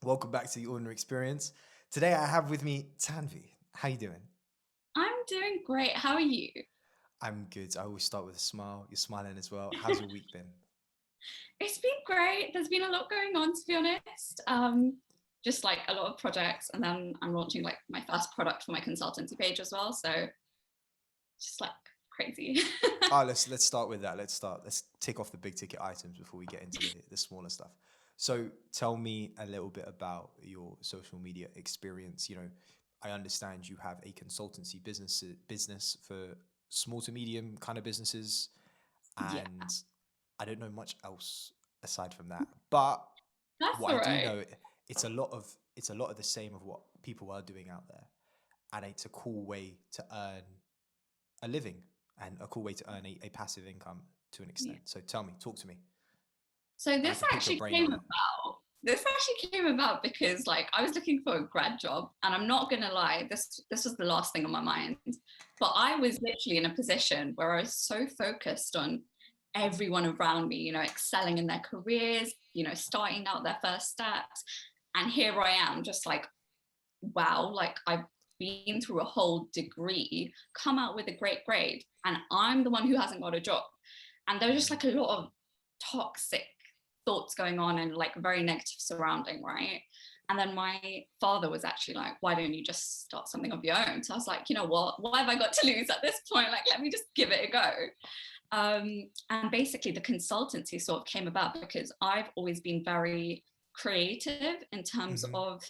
Welcome back to The Ordinary Experience. Today I have with me Tanvi. How you doing? I'm doing great. How are you? I'm good. I always start with a smile. You're smiling as well. How's your week been? It's been great. There's been a lot going on, to be honest. Just like a lot of projects, and then I'm launching like my first product for my consultancy page as well. So just like crazy. Let's start with that. Let's tick off the big ticket items before we get into the smaller stuff. So tell me a little bit about your social media experience. I understand you have a consultancy business for small to medium kind of businesses, Yeah, and I don't know much else aside from that. But that's what all I do right. know, it's a lot of the same of what people are doing out there, and it's a cool way to earn a living and a cool way to earn a passive income to an Yeah. extent. So tell me, talk to me, So and I this can pick your actually brain came on it. about. This actually came about because like I was looking for a grad job, and I'm not gonna lie, this was the last thing on my mind. But I was literally in a position where I was so focused on everyone around me, excelling in their careers, starting out their first steps. And here I am, just like, wow, like I've been through a whole degree, come out with a great grade, and I'm the one who hasn't got a job. And there was just Mhm. like a lot of toxic thoughts going on and like very negative surrounding, right? And then my father was actually like, why don't you just start something of your own? So I was like, you know what have I got to lose at this point? Like, let me just give it a go. And basically, the consultancy sort of came about because I've always been very creative in terms Mhm. of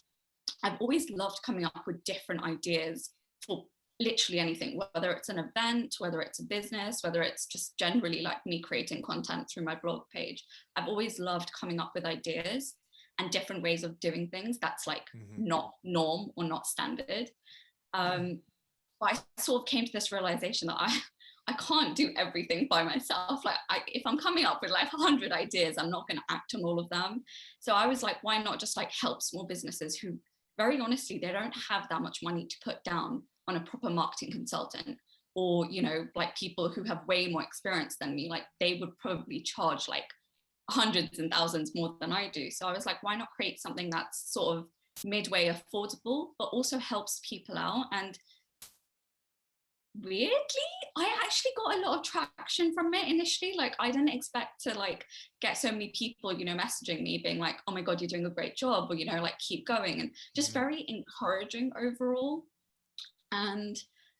I've always loved coming up with different ideas for literally anything, whether it's an event, whether it's a business, whether it's just generally like me creating content through my blog page. I've always loved coming up with ideas and different ways of doing things that's like Mhm. not norm or not standard. Um, but I sort of came to this realization that I can't do everything by myself. Like if I'm coming up with like 100 ideas, I'm not going to act on all of them. So I was like, why not just like help small businesses who very honestly, they don't have that much money to put down on a proper marketing consultant, or, like people who have way more experience than me, like they would probably charge like hundreds and thousands more than I do. So I was like, why not create something that's sort of midway affordable, but also helps people out? And weirdly, I actually got a lot of traction from it initially. Like I didn't expect to like get so many people, messaging me being like, oh my God, you're doing a great job, or, like keep going, and just Mhm. very encouraging overall. And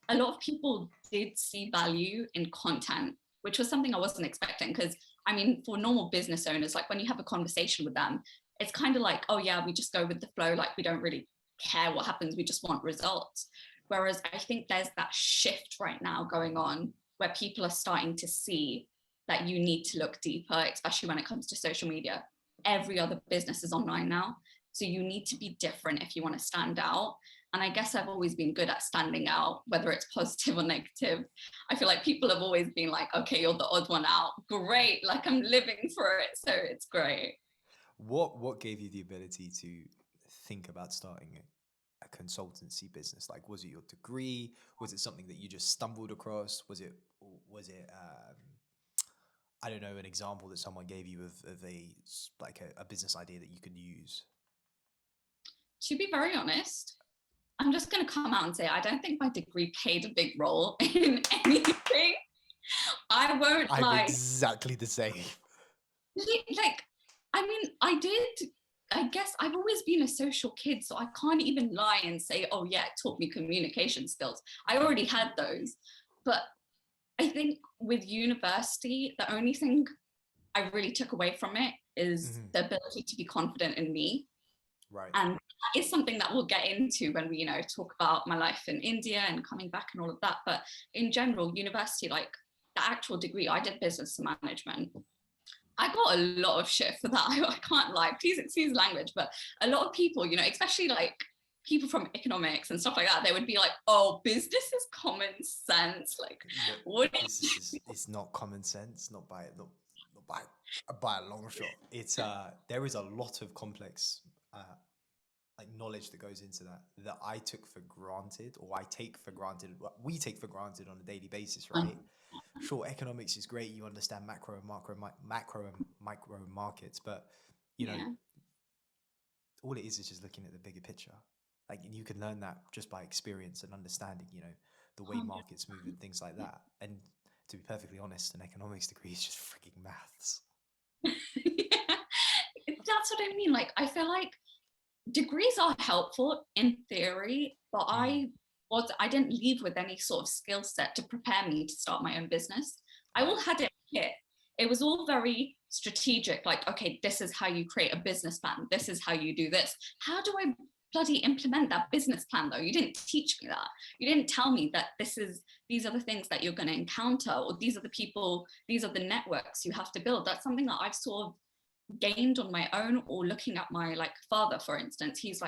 a lot of people did see value in content, which was something I wasn't expecting. Because I mean, for normal business owners, like when you have a conversation with them, it's kind of like, oh yeah, we just go with the flow. Like we don't really care what happens. We just want results. Whereas I think there's that shift right now going on where people are starting to see that you need to look deeper, especially when it comes to social media. Every other business is online now. So you need to be different if you want to stand out. And I guess I've always been good at standing out, whether it's positive or negative. I feel like people have always been like, okay, you're the odd one out. Great. Like I'm living for it. So it's great. What gave you the ability to think about starting a consultancy business? Like, was it your degree? Was it something that you just stumbled across? Was it I don't know, an example that someone gave you of a business idea that you could use? To be very honest, I'm just going to come out and say I don't think my degree played a big role in anything. I won't I'm lie. exactly the same. Like, I mean, I did. I guess I've always been a social kid, so I can't even lie and say, oh, yeah, it taught me communication skills. I already had those. But I think with university, the only thing I really took away from it is Mhm. the ability to be confident in me. Right. And that is something that we'll get into when we, talk about my life in India and coming back and all of that. But in general, university, like the actual degree, I did business management. I got a lot of shit for that. I can't lie. Please excuse language, but a lot of people, especially like people from economics and stuff like that, they would be like, "Oh, business is common sense." Like, Look, what? business is it's not common sense, not by a long shot. It's there is a lot of complex uh like knowledge that goes into that I took for granted, or I take for granted, what we take for granted on a daily basis, right? Sure, economics is great. You understand macro and macro and micro markets, but you know Yeah, all it is just looking at the bigger picture. Like, and you can learn that just by experience and understanding, the way markets move and things like that. And to be perfectly honest, an economics degree is just freaking maths. Yeah, that's what I mean. Like, I feel like degrees are helpful in theory, but I didn't leave with any sort of skill set to prepare me to start my own business. I all had it here. It was all very strategic, like, okay, this is how you create a business plan. This is how you do this. How do I bloody implement that business plan though? You didn't teach me that. You didn't tell me that these are the things that you're going to encounter, or these are the people, these are the networks you have to build. That's something that I've sort of gained on my own, or looking at my like father, for instance. He's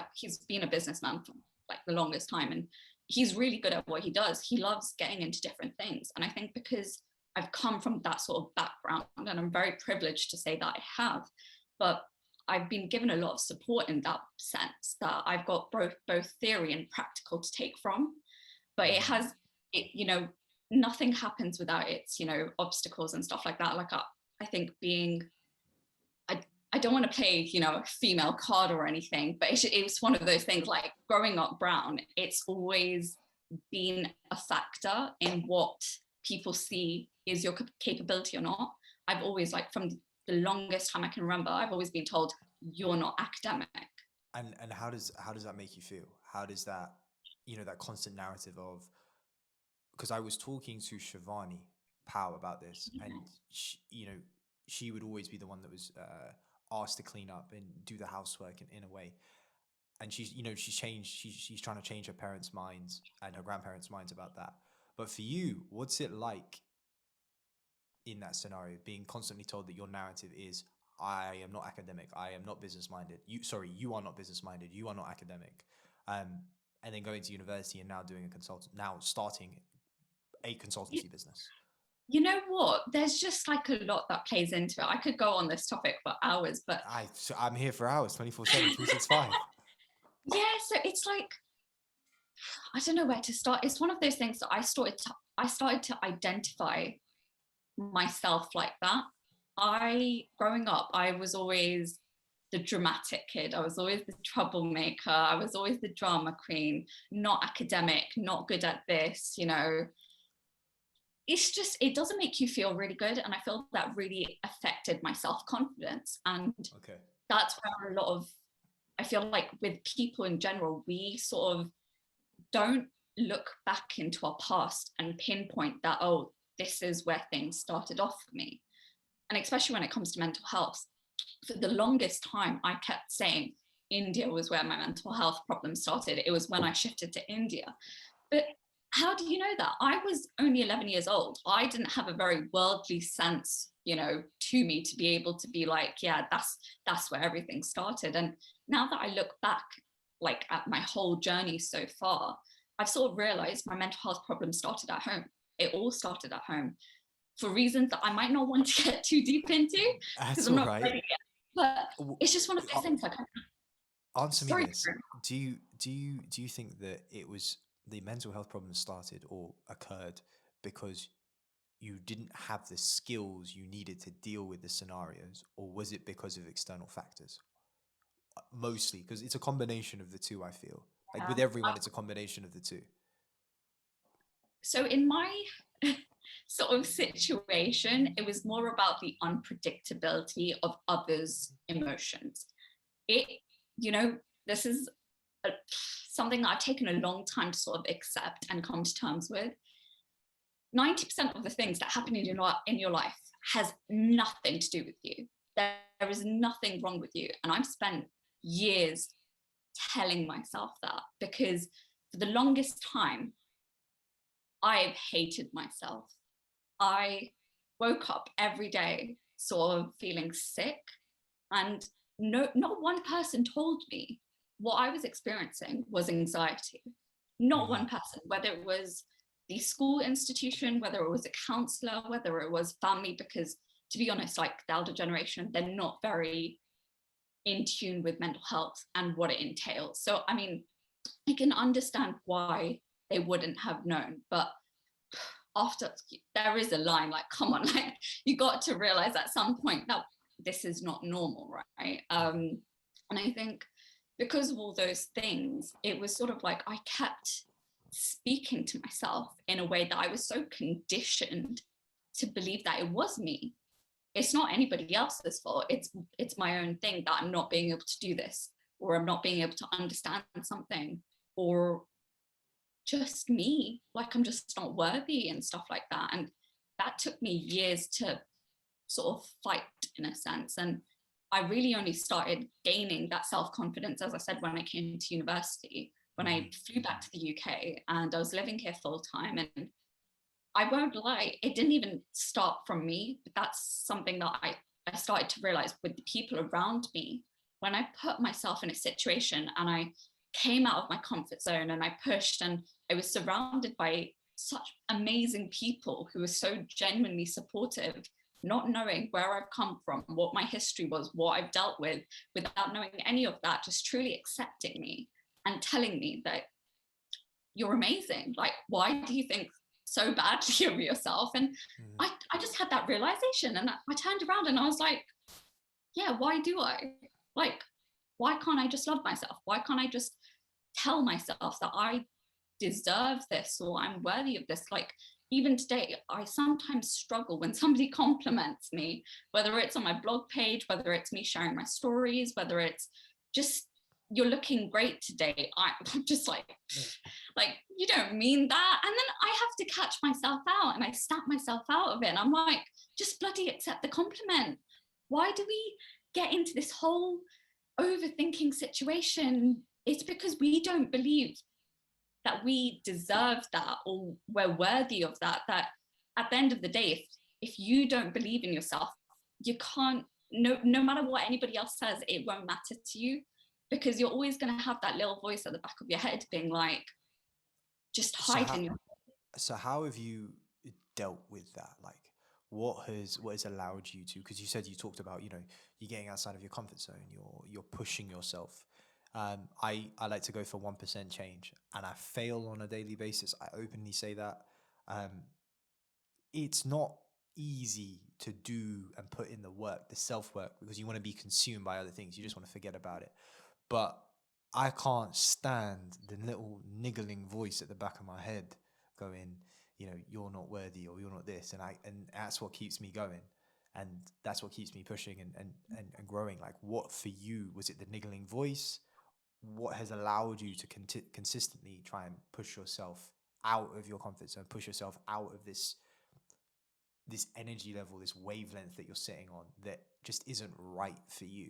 been a businessman for like the longest time, and he's really good at what he does. He loves getting into different things, and I think because I've come from that sort of background, and I'm very privileged to say that I have, but I've been given a lot of support in that sense, that I've got both theory and practical to take from. But nothing happens without its obstacles and stuff like that. Like I think I don't want to play, a female card or anything, but it was one of those things, like growing up brown, it's always been a factor in what people see is your capability or not. I've always, like, from the longest time I can remember, I've always been told you're not academic. And how does that make you feel? How does that, that constant narrative of, because I was talking to Shivani Powell about this, and she would always be the one that was asked to clean up and do the housework in a way. And she's trying to change her parents' minds and her grandparents' minds about that. But for you, what's it like in that scenario, being constantly told that your narrative is, I am not academic, I am not business minded. You are not business minded, you are not academic. And then going to university and now starting a consultancy business. You know what? There's just like a lot that plays into it. I could go on this topic for hours, but I'm here for hours, 24/7, 365. Yeah, so it's like, I don't know where to start. It's one of those things that I started to identify myself like that. Growing up, I was always the dramatic kid. I was always the troublemaker. I was always the drama queen, not academic, not good at this, It's just, it doesn't make you feel really good. And I feel that really affected my self-confidence. And that's where I feel like with people in general, we sort of don't look back into our past and pinpoint that, oh, this is where things started off for me. And especially when it comes to mental health, for the longest time, I kept saying India was where my mental health problems started. It was when I shifted to India. But how do you know that? I was only 11 years old. I didn't have a very worldly sense, to me to be able to be like, yeah, that's where everything started. And now that I look back, like, at my whole journey so far, I've sort of realized my mental health problems started at home. It all started at home, for reasons that I might not want to get too deep into, because I'm not ready yet. But it's just one of those things. Like, answer me this: Do you think that it was the mental health problems started or occurred because you didn't have the skills you needed to deal with the scenarios, or was it because of external factors? Mostly, because it's a combination of the two. I feel like with everyone, it's a combination of the two. So in my sort of situation, it was more about the unpredictability of others' emotions. This is something that I've taken a long time to sort of accept and come to terms with. 90% of the things that happen in your life has nothing to do with you. There is nothing wrong with you. And I've spent years telling myself that, because for the longest time, I've hated myself. I woke up every day sort of feeling sick, and not one person told me what I was experiencing was anxiety. Not one person, whether it was the school institution, whether it was a counselor, whether it was family, because to be honest, like the elder generation, they're not very in tune with mental health and what it entails. So, I mean, I can understand why they wouldn't have known, but after, there is a line, like, come on, like, you got to realize at some point that this is not normal, right? And I think because of all those things, it was sort of like I kept speaking to myself in a way that I was so conditioned to believe that it was me. It's not anybody else's fault. It's my own thing that I'm not being able to do this, or I'm not being able to understand something, or just me, like I'm just not worthy and stuff like that. And that took me years to sort of fight, in a sense. And I really only started gaining that self-confidence, as I said, when I came to university, when I flew back to the UK and I was living here full time. And I won't lie, it didn't even start from me, but that's something that I started to realize with the people around me. When I put myself in a situation and I came out of my comfort zone and I pushed, and I was surrounded by such amazing people who were so genuinely supportive, not knowing where I've come from, what my history was, what I've dealt with, without knowing any of that, just truly accepting me and telling me that you're amazing. Like, why do you think so badly of yourself? And I just had that realization, and I turned around and I was like, yeah, why do I? Like, why can't I just love myself? Why can't I just tell myself that I deserve this or I'm worthy of this? Like, even today, I sometimes struggle when somebody compliments me, whether it's on my blog page, whether it's me sharing my stories, whether it's just, you're looking great today. I'm just like, you don't mean that. And then I have to catch myself out and I snap myself out of it. And I'm like, just bloody accept the compliment. Why do we get into this whole overthinking situation? It's because we don't believe that we deserve that or we're worthy of that. That at the end of the day, if you don't believe in yourself, you can't, no matter what anybody else says, it won't matter to you, because you're always going to have that little voice at the back of your head being like, just So hide how, in your. so how have you dealt with that? Like, what has allowed you to? Because you said, you talked about, you're getting outside of your comfort zone. You're pushing yourself. I like to go for 1% change, and I fail on a daily basis. I openly say that. Um, it's not easy to do and put in the work, the self work, because you want to be consumed by other things. You just want to forget about it. But I can't stand the little niggling voice at the back of my head going, you're not worthy, or you're not this. And that's what keeps me going. And that's what keeps me pushing and growing. Like, what for you? Was it the niggling voice? What has allowed you to consistently try and push yourself out of your comfort zone, push yourself out of this energy level, this wavelength that you're sitting on that just isn't right for you?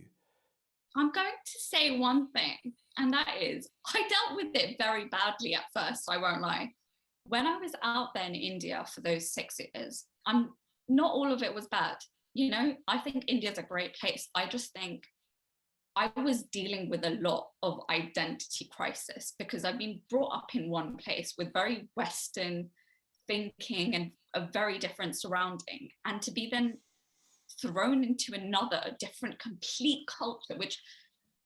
I'm going to say one thing, and that is I dealt with it very badly at first, I won't lie. When I was out there in India for those 6 years, not all of it was bad. I think India's a great place. I just think I was dealing with a lot of identity crisis because I've been brought up in one place with very Western thinking and a very different surrounding. And to be then thrown into another, different, complete culture, which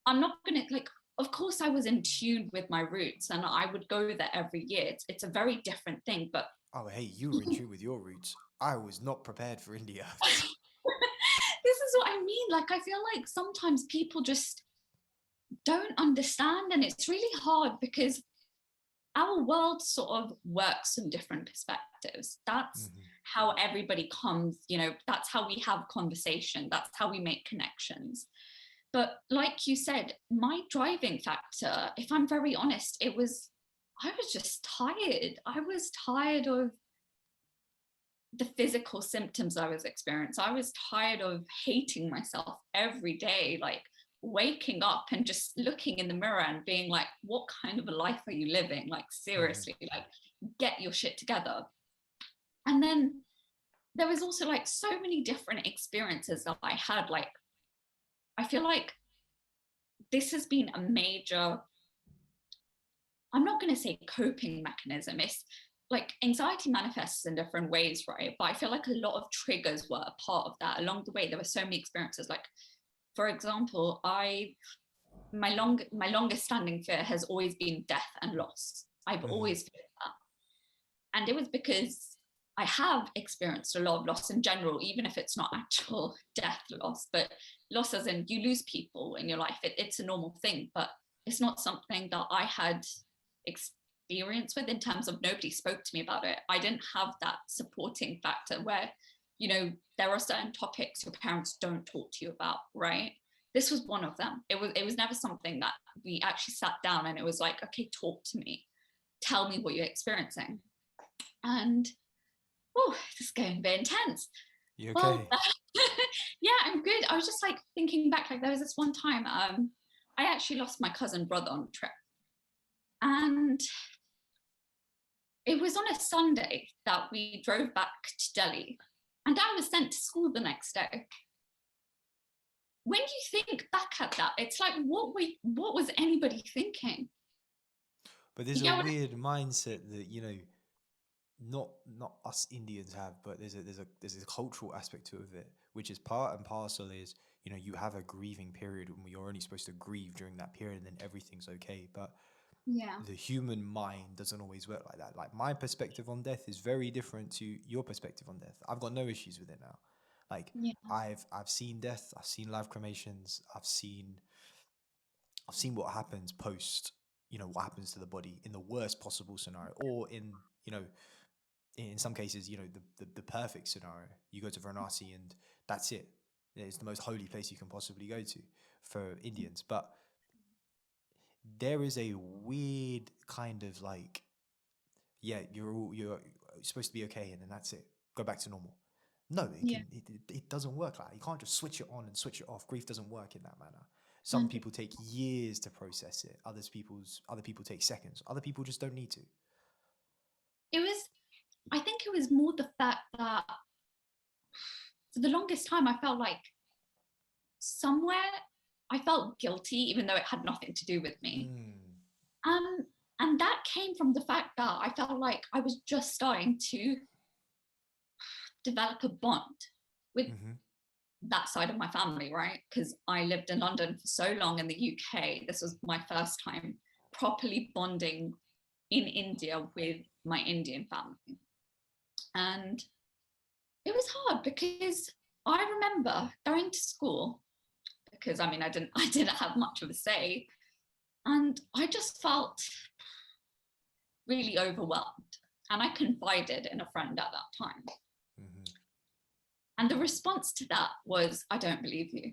I'm not going to, like, of course I was in tune with my roots and I would go there every year. It's a very different thing, but Oh, hey, you were in tune with your roots. I was not prepared for India. this is what I mean. Like, I feel like sometimes people just don't understand, and it's really hard because our world sort of works from different perspectives. That's how everybody comes, that's how we have conversation, that's how we make connections. But like you said, my driving factor, if I'm very honest, I was just tired. I was tired of the physical symptoms I was experiencing. I was tired of hating myself every day, like waking up and just looking in the mirror and being like, what kind of a life are you living? Like, seriously, like, get your shit together. And then there was also like so many different experiences that I had. Like, I feel like this has been a major, I'm not going to say coping mechanism. It's like anxiety manifests in different ways, right? But I feel like a lot of triggers were a part of that. Along the way, there were so many experiences. Like, for example, my longest standing fear has always been death and loss. I've always feared that. And it was because I have experienced a lot of loss in general, even if it's not actual death loss, but loss as in you lose people in your life. It's a normal thing. But it's not something that I had experience with, in terms of nobody spoke to me about it. I didn't have that supporting factor where, you know, there are certain topics your parents don't talk to you about, right? This was one of them. It was never something that we actually sat down and it was like, okay, talk to me, tell me what you're experiencing. And oh, this is getting a bit intense. You Well, okay? yeah, I'm good. I was just like thinking back, like there was this one time I actually lost my cousin brother on a trip. And it was on a Sunday that we drove back to Delhi. And I was sent to school the next day. When you think back at that, it's like, what was anybody thinking? But there's You a get what weird mindset that, you know, not us Indians have, but there's a cultural aspect to it, which is part and parcel is, you know, you have a grieving period when you're only supposed to grieve during that period and then everything's okay. But yeah, the human mind doesn't always work like that. Like my perspective on death is very different to your perspective on death. I've got no issues with it now. Like yeah, I've seen death, I've seen live cremations, I've seen what happens post, you know, what happens to the body in the worst possible scenario, or in, you know, in some cases, you know, the perfect scenario. You go to Varanasi and that's it. It's the most holy place you can possibly go to for Indians. But there is a weird kind of like, yeah, you're supposed to be okay, and then that's it. Go back to normal. No, yeah, it doesn't work like that. You can't just switch it on and switch it off. Grief doesn't work in that manner. Some 100. people take years to process it. Other people take seconds. Other people just don't need to. It was, I think it was more the fact that for the longest time I felt like somewhere I felt guilty, even though it had nothing to do with me. Mm. Um, and that came from the fact that I felt like I was just starting to develop a bond with Mm-hmm. that side of my family, right? Because I lived in London for so long in the UK. This was my first time properly bonding in India with my Indian family. And it was hard because I remember going to school because I mean I didn't have much of a say, and I just felt really overwhelmed. And I confided in a friend at that time. Mm-hmm. And the response to that was, I don't believe you.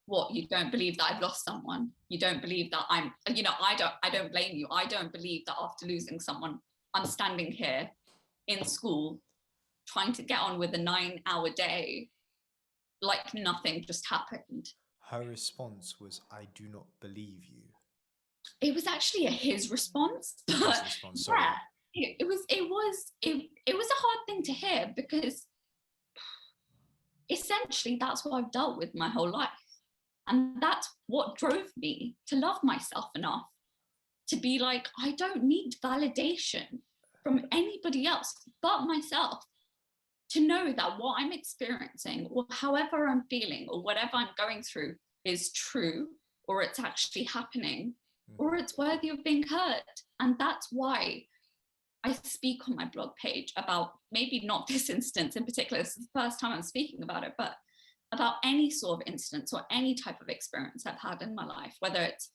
What, you don't believe that I've lost someone? You don't believe that I'm, you know, I don't blame you. I don't believe that after losing someone, I'm standing here in school trying to get on with a 9-hour day like nothing just happened. Her response was, "I do not believe you." It was actually his response, His but response. yeah, Sorry. it was a hard thing to hear because essentially that's what I've dealt with my whole life. And that's what drove me to love myself enough to be like, I don't need validation from anybody else but myself to know that what I'm experiencing or however I'm feeling or whatever I'm going through is true, or it's actually happening, or Mm-hmm. it's worthy of being heard. And that's why I speak on my blog page about, maybe not this instance in particular, this is the first time I'm speaking about it, but about any sort of instance or any type of experience I've had in my life, whether it's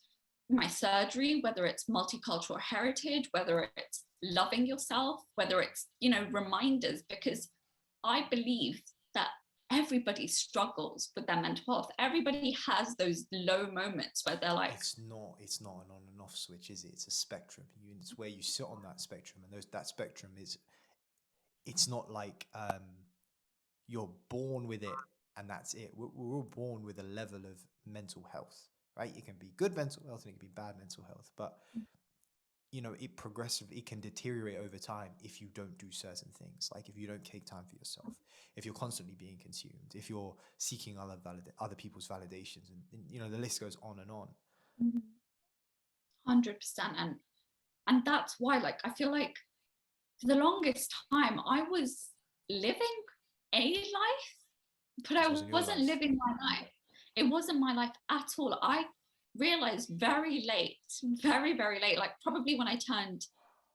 my surgery, whether it's multicultural heritage, whether it's loving yourself, whether it's, you know, reminders, because I believe that everybody struggles with their mental health. Everybody has those low moments where they're like, It's not an on and off switch, is it? It's a spectrum. It's where you sit on that spectrum, and that spectrum is. It's not like you're born with it and that's it. We're all born with a level of mental health, right? It can be good mental health and it can be bad mental health, but you know, it progressively, it can deteriorate over time if you don't do certain things. Like if you don't take time for yourself, if you're constantly being consumed, if you're seeking other people's validations, and you know, the list goes on and on. 100%. And that's why, like, I feel like for the longest time I was living a life, but I Just wasn't your wasn't life. living my life. It wasn't my life at all. I realized very late, very, very late, like probably when I turned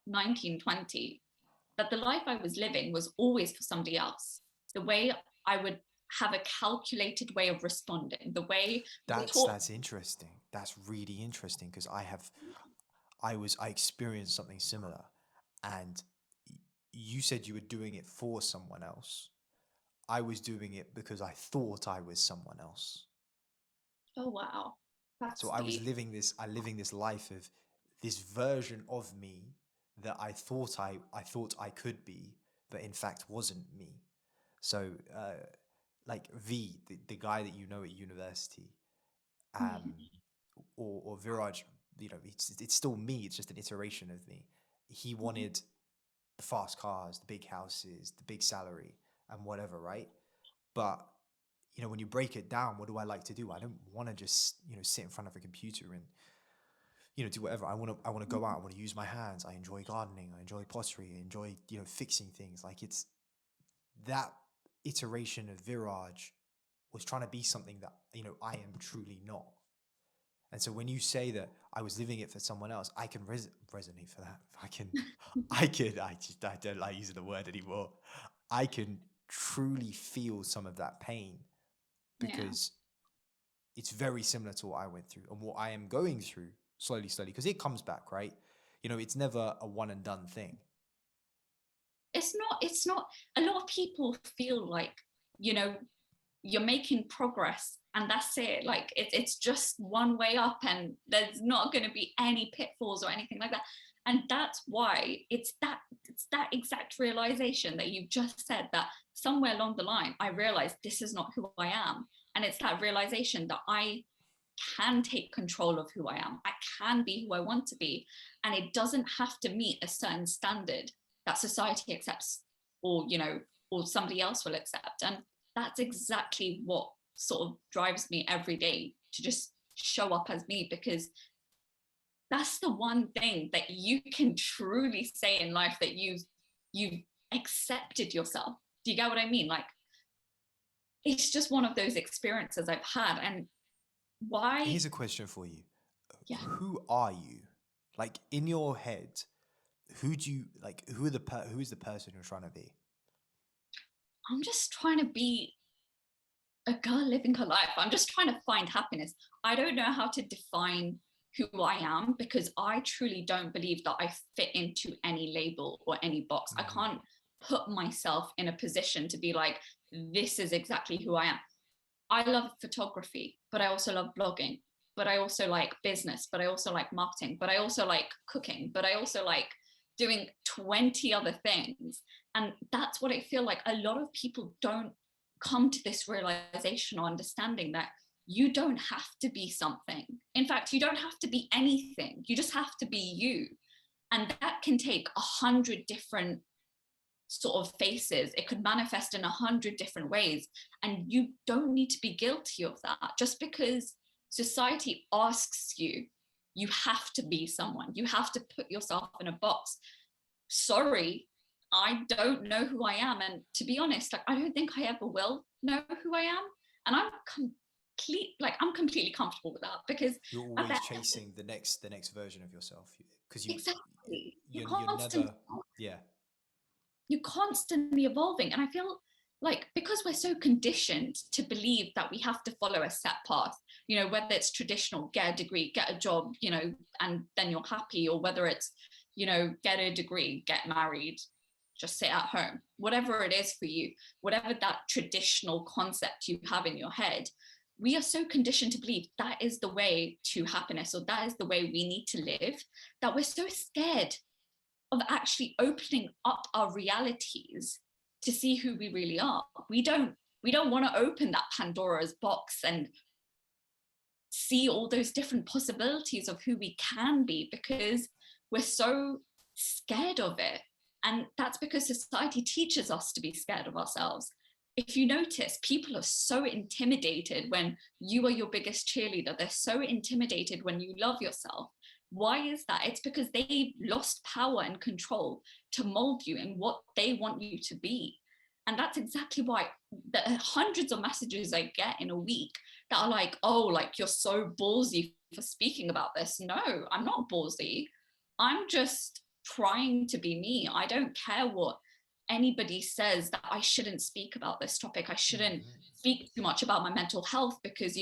19, 20, that the life I was living was always for somebody else. The way I would have a calculated way of responding, the way I would talk. That's interesting. that's really interesting because I experienced something similar, and you said you were doing it for someone else. I was doing it because I thought I was someone else. Oh wow, So that's I was deep. living this life of this version of me that I thought I could be, but in fact wasn't me. So like the guy that you know at university, um, Mhm, or Viraj, it's still me. It's just an iteration of me. He mhm. wanted the fast cars, the big houses, the big salary, and whatever, right? But when you break it down, what do I like to do? I don't want to just sit in front of a computer and do whatever. I want to go out. I want to use my hands. I enjoy gardening. I enjoy pottery. I enjoy fixing things. Like, it's that iteration of Viraj was trying to be something that I am truly not. And so when you say that I was living it for someone else, I can resonate for that. I don't like using the word anymore. I can truly feel some of that pain Yeah. because it's very similar to what I went through and what I am going through slowly, slowly, because it comes back, right? It's never a one and done thing. It's not a lot of people feel like, you know, you're making progress and that's it. Like it's just one way up and there's not going to be any pitfalls or anything like that. And that's why it's that exact realization that you just said, that somewhere along the line I realized this is not who I am. And it's that realization that I can take control of who I am. I can be who I want to be. And it doesn't have to meet a certain standard that society accepts, or, or somebody else will accept. And that's exactly what sort of drives me every day to just show up as me, because that's the one thing that you can truly say in life, that you've accepted yourself. Do you get what I mean? Like, it's just one of those experiences I've had. And why? Here's a question for you. Yeah, Who are you? Like, in your head, who do you like? Who is the person you're trying to be? I'm just trying to be a girl living her life. I'm just trying to find happiness. I don't know how to define who I am, because I truly don't believe that I fit into any label or any box. I Mm-hmm. can't put myself in a position to be like, this is exactly who I am. I love photography, but I also love blogging, but I also like business, but I also like marketing, but I also like cooking, but I also like doing 20 other things. And that's what I feel like a lot of people don't come to this realization or understanding, that you don't have to be something. In fact, you don't have to be anything. You just have to be you. And that can take 100 different sort of faces. It could manifest in 100 different ways. And you don't need to be guilty of that. Just because society asks you, you have to be someone, you have to put yourself in a box. Sorry, I don't know who I am. And to be honest, like, I don't think I ever will know who I am. And I'm completely comfortable with that, because You're at always that, chasing the next version of yourself because exactly, you're never. Yeah. you're constantly evolving. And I feel like, because we're so conditioned to believe that we have to follow a set path, whether it's traditional, get a degree, get a job, and then you're happy, or whether it's, get a degree, get married, just sit at home, whatever it is for you, whatever that traditional concept you have in your head, we are so conditioned to believe that is the way to happiness, or that is the way we need to live, that we're so scared of actually opening up our realities to see who we really are. We don't want to open that Pandora's box and see all those different possibilities of who we can be, because we're so scared of it. And that's because society teaches us to be scared of ourselves. If you notice, people are so intimidated when you are your biggest cheerleader. They're so intimidated when you love yourself. Why is that? It's because they've lost power and control to mold you in what they want you to be. And that's exactly why the hundreds of messages I get in a week that are like, oh, like, you're so ballsy for speaking about this. No, I'm not ballsy. I'm just trying to be me. I don't care what anybody says that I shouldn't speak about this topic, I shouldn't Mhm. speak too much about my mental health, because,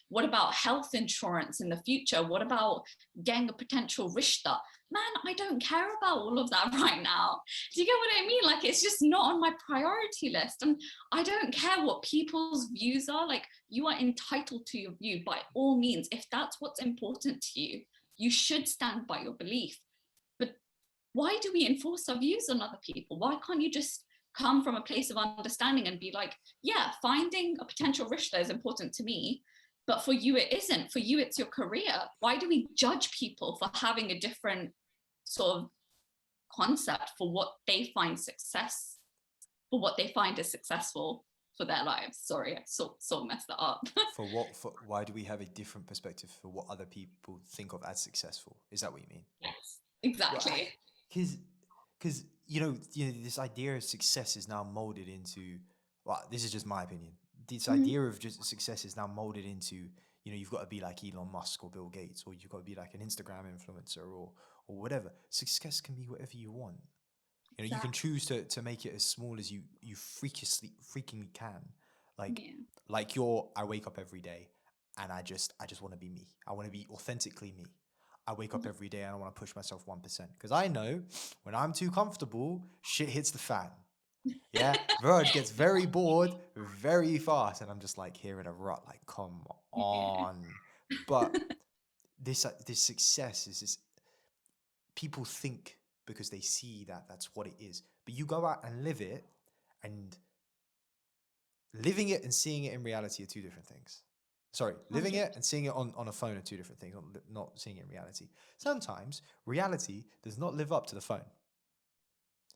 what about health insurance in the future? What about getting a potential rishta? Man, I don't care about all of that right now. Do you get what I mean? Like, it's just not on my priority list. And I don't care what people's views are. Like, you are entitled to your view by all means. If that's what's important to you, you should stand by your belief. But why do we enforce our views on other people? Why can't you just come from a place of understanding and be like, yeah, finding a potential rishta is important to me, but for you it isn't. For you it's your career. Why do we judge people for having a different sort of concept for what they find success, for what they find is successful for their lives? Sorry, I sort of messed that up. For what? For why do we have a different perspective for what other people think of as successful? Is that what you mean? Yes, Well, exactly. because this idea of success is now molded into. Well, this is just my opinion. This Mhm. idea of just success is now molded into. You've got to be like Elon Musk or Bill Gates, or you've got to be like an Instagram influencer or whatever. Success can be whatever you want. You can Exactly. choose to make it as small as you freakingly can. Like Yeah. I wake up every day and I just want to be me. I want to be authentically me. I wake up Yeah. every day and I want to push myself 1% because I know when I'm too comfortable, shit hits the fan. Yeah, Verge gets very bored very fast, and I'm just like here in a rut. Like, come Yeah. on. But this success is this. People think because they see that that's what it is, but you go out and live it, and living it and seeing it in reality are two different things. Sorry, living it 100%. and seeing it on a phone are two different things, not seeing it in reality. Sometimes reality does not live up to the phone.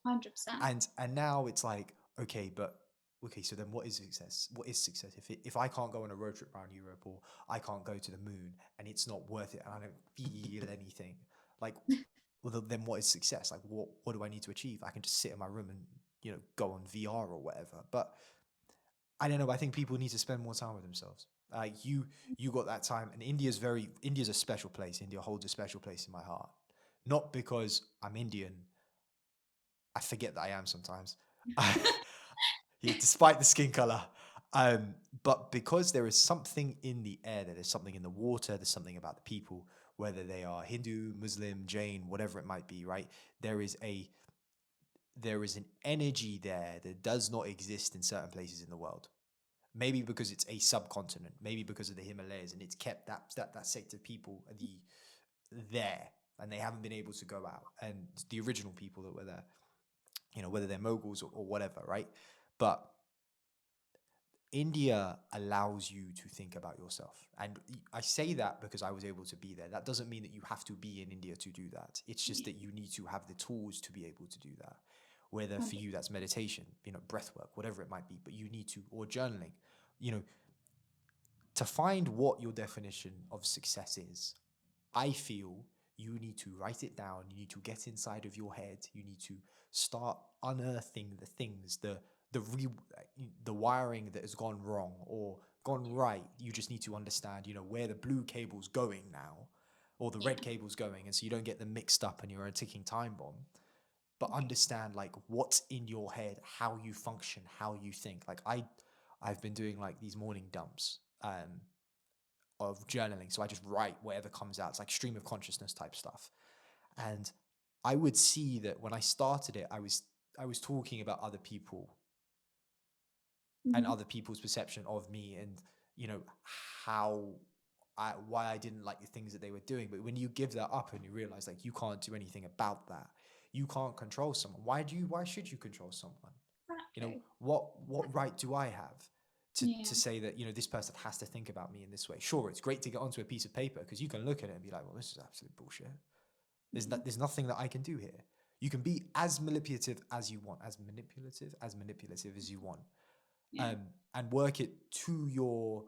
100%. And now it's like, okay, but okay, so then what is success? What is success if I can't go on a road trip around Europe, or I can't go to the moon and it's not worth it and I don't feel anything? Like, well, then what is success? Like, what do I need to achieve? I can just sit in my room and go on VR or whatever. But I don't know. I think people need to spend more time with themselves. Like you got that time, and India's a special place. India holds a special place in my heart, not because I'm Indian. I forget that I am sometimes. Yeah, despite the skin color. But because there is something in the air, there's something in the water, there's something about the people, whether they are Hindu, Muslim, Jain, whatever it might be, right? There is a there is an energy there that does not exist in certain places in the world. Maybe because it's a subcontinent, maybe because of the Himalayas, and it's kept that sector of people there, and they haven't been able to go out. And the original people that were there, whether they're Moguls or whatever, right? But India allows you to think about yourself. And I say that because I was able to be there. That doesn't mean that you have to be in India to do that. It's just Yeah. that you need to have the tools to be able to do that. Whether for 100%. you that's meditation, breath work, whatever it might be, but you need to, or journaling, you know, to find what your definition of success is. I feel you need to write it down. You need to get inside of your head. You need to start unearthing the things, the wiring that has gone wrong or gone right. You just need to understand, where the blue cable's going now, or the red Yeah. cable's going, and so you don't get them mixed up and you're a ticking time bomb. But Yeah. understand like what's in your head, how you function, how you think. Like I've been doing like these morning dumps. Of journaling. So I just write whatever comes out. It's like stream of consciousness type stuff. And I would see that when I started it, I was talking about other people and Mhm. other people's perception of me, and how why I didn't like the things that they were doing. But when you give that up and you realize like you can't do anything about that, you can't control someone. Why should you control someone? Exactly. What right do I have Yeah. to say that this person has to think about me in this way? Sure, it's great to get onto a piece of paper because you can look at it and be like, well, this is absolute bullshit. Yeah. There's nothing that I can do here. You can be as manipulative as you want, as manipulative as you want, Yeah. um, and work it to your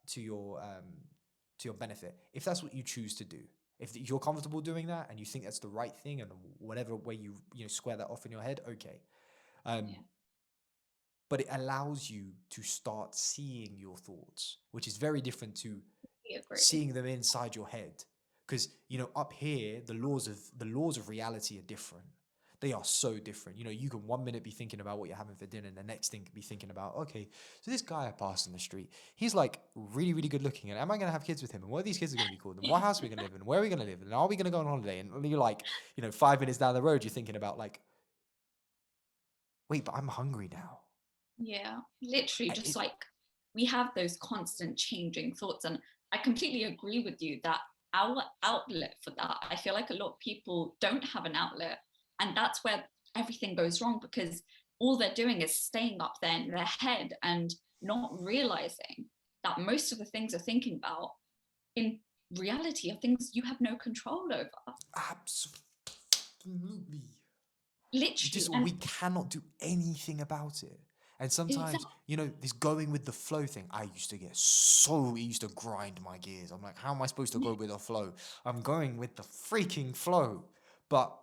to your benefit if that's what you choose to do. If you're comfortable doing that and you think that's the right thing, and whatever way you square that off in your head, okay. Um, Yeah. but it allows you to start seeing your thoughts, which is very different to We agree. seeing them inside your head. Because up here, the laws of reality are different. They are so different. You know, you can 1 minute be thinking about what you're having for dinner, and the next thing be thinking about, okay, so this guy I passed on the street, he's like really, really good looking. And am I going to have kids with him? And what are these kids are going to be called? And what house are we going to live in? Where are we going to live? And are we going to go on holiday? And you're like, 5 minutes down the road, you're thinking about like, wait, but I'm hungry now. Yeah, literally, just It, like we have those constant changing thoughts. And I completely agree with you that our outlet for that, I feel like a lot of people don't have an outlet. And that's where everything goes wrong, because all they're doing is staying up there in their head and not realizing that most of the things they're thinking about in reality are things you have no control over. absolutely. Literally. We cannot do anything about it. And sometimes, Exactly. this going with the flow thing, it used to grind my gears. I'm like, how am I supposed to go with the flow? I'm going with the freaking flow. But,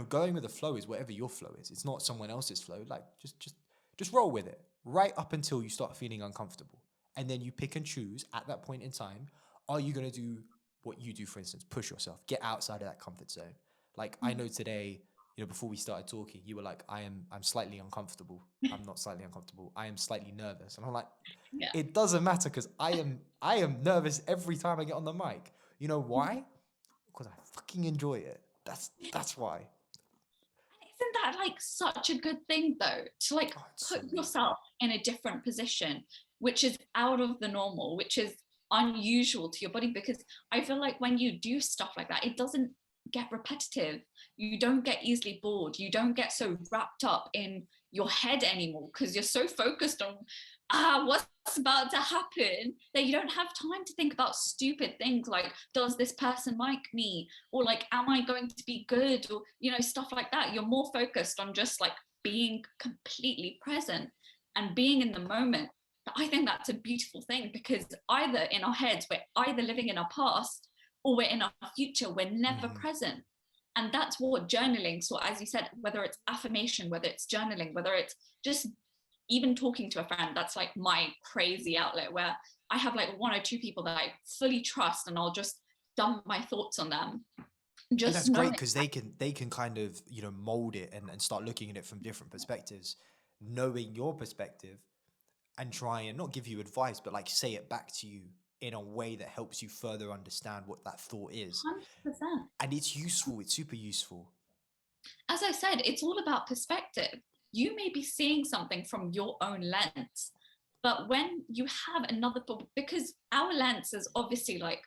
going with the flow is whatever your flow is. It's not someone else's flow. Like, just roll with it right up until you start feeling uncomfortable. And then you pick and choose at that point in time. Are you going to do what you do, for instance, push yourself, get outside of that comfort zone? Like, I know today, before we started talking, you were like, I'm slightly uncomfortable. I'm not slightly uncomfortable. I am slightly nervous. And I'm like, Yeah. it doesn't matter, because I am nervous every time I get on the mic. You know why? Because I fucking enjoy it. That's why. Isn't that like such a good thing though, to like Oh, it's so put good. yourself in a different position, which is out of the normal, which is unusual to your body? Because I feel like when you do stuff like that, it doesn't get repetitive. You don't get easily bored. You don't get so wrapped up in your head anymore, because you're so focused on what's about to happen, that you don't have time to think about stupid things like, does this person like me, or like, am I going to be good, or stuff like that. You're more focused on just like being completely present and being in the moment. I think that's a beautiful thing, because either in our heads we're either living in our past, or we're in our future, we're never Mm-hmm. present. And that's what journaling, so as you said, whether it's affirmation, whether it's journaling, whether it's just even talking to a friend, that's like my crazy outlet, where I have like one or two people that I fully trust, and I'll just dump my thoughts on them, And just that's great, knowing. because they can kind of, mold it and start looking at it from different perspectives, knowing your perspective, and try and not give you advice, but like say it back to you in a way that helps you further understand what that thought is. 100%. And it's useful. It's super useful. As I said, it's all about perspective. You may be seeing something from your own lens, but when you have another, because our lens is obviously like,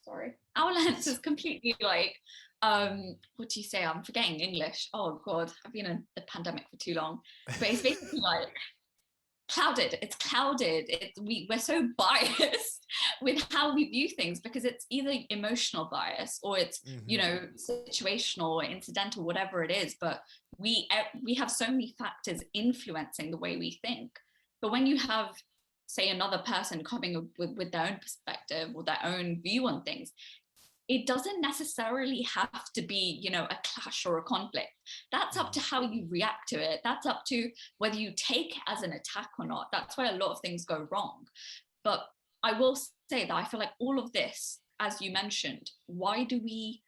sorry, our lens is completely like, what do you say? I'm forgetting English. Oh God, I've been in the pandemic for too long. But it's basically like clouded. It's clouded. We're so biased with how we view things, because it's either emotional bias, or it's Mm-hmm. situational or incidental, whatever it is. But we have so many factors influencing the way we think. But when you have, say, another person coming with their own perspective or their own view on things, it doesn't necessarily have to be, a clash or a conflict. That's up to Mm-hmm. how you react to it. That's up to whether you take it as an attack or not. That's where a lot of things go wrong. But I will say that I feel like all of this, as you mentioned, why do we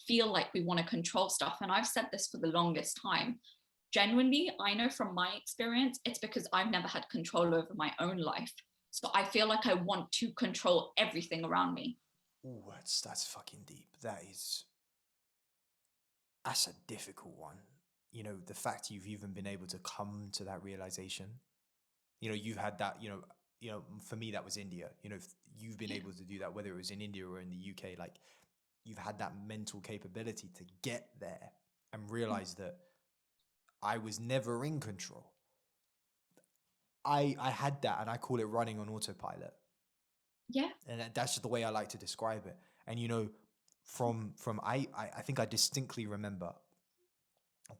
feel like we want to control stuff? And I've said this for the longest time. Genuinely, I know from my experience, it's because I've never had control over my own life. So I feel like I want to control everything around me. Ooh, that's fucking deep. That's a difficult one. The fact you've even been able to come to that realization. You've had that. For me that was India. You've been able to do that, whether it was in India or in the UK. Like, you've had that mental capability to get there and realize that I was never in control. I had that, and I call it running on autopilot. Yeah. And that's just the way I like to describe it. And from I think I distinctly remember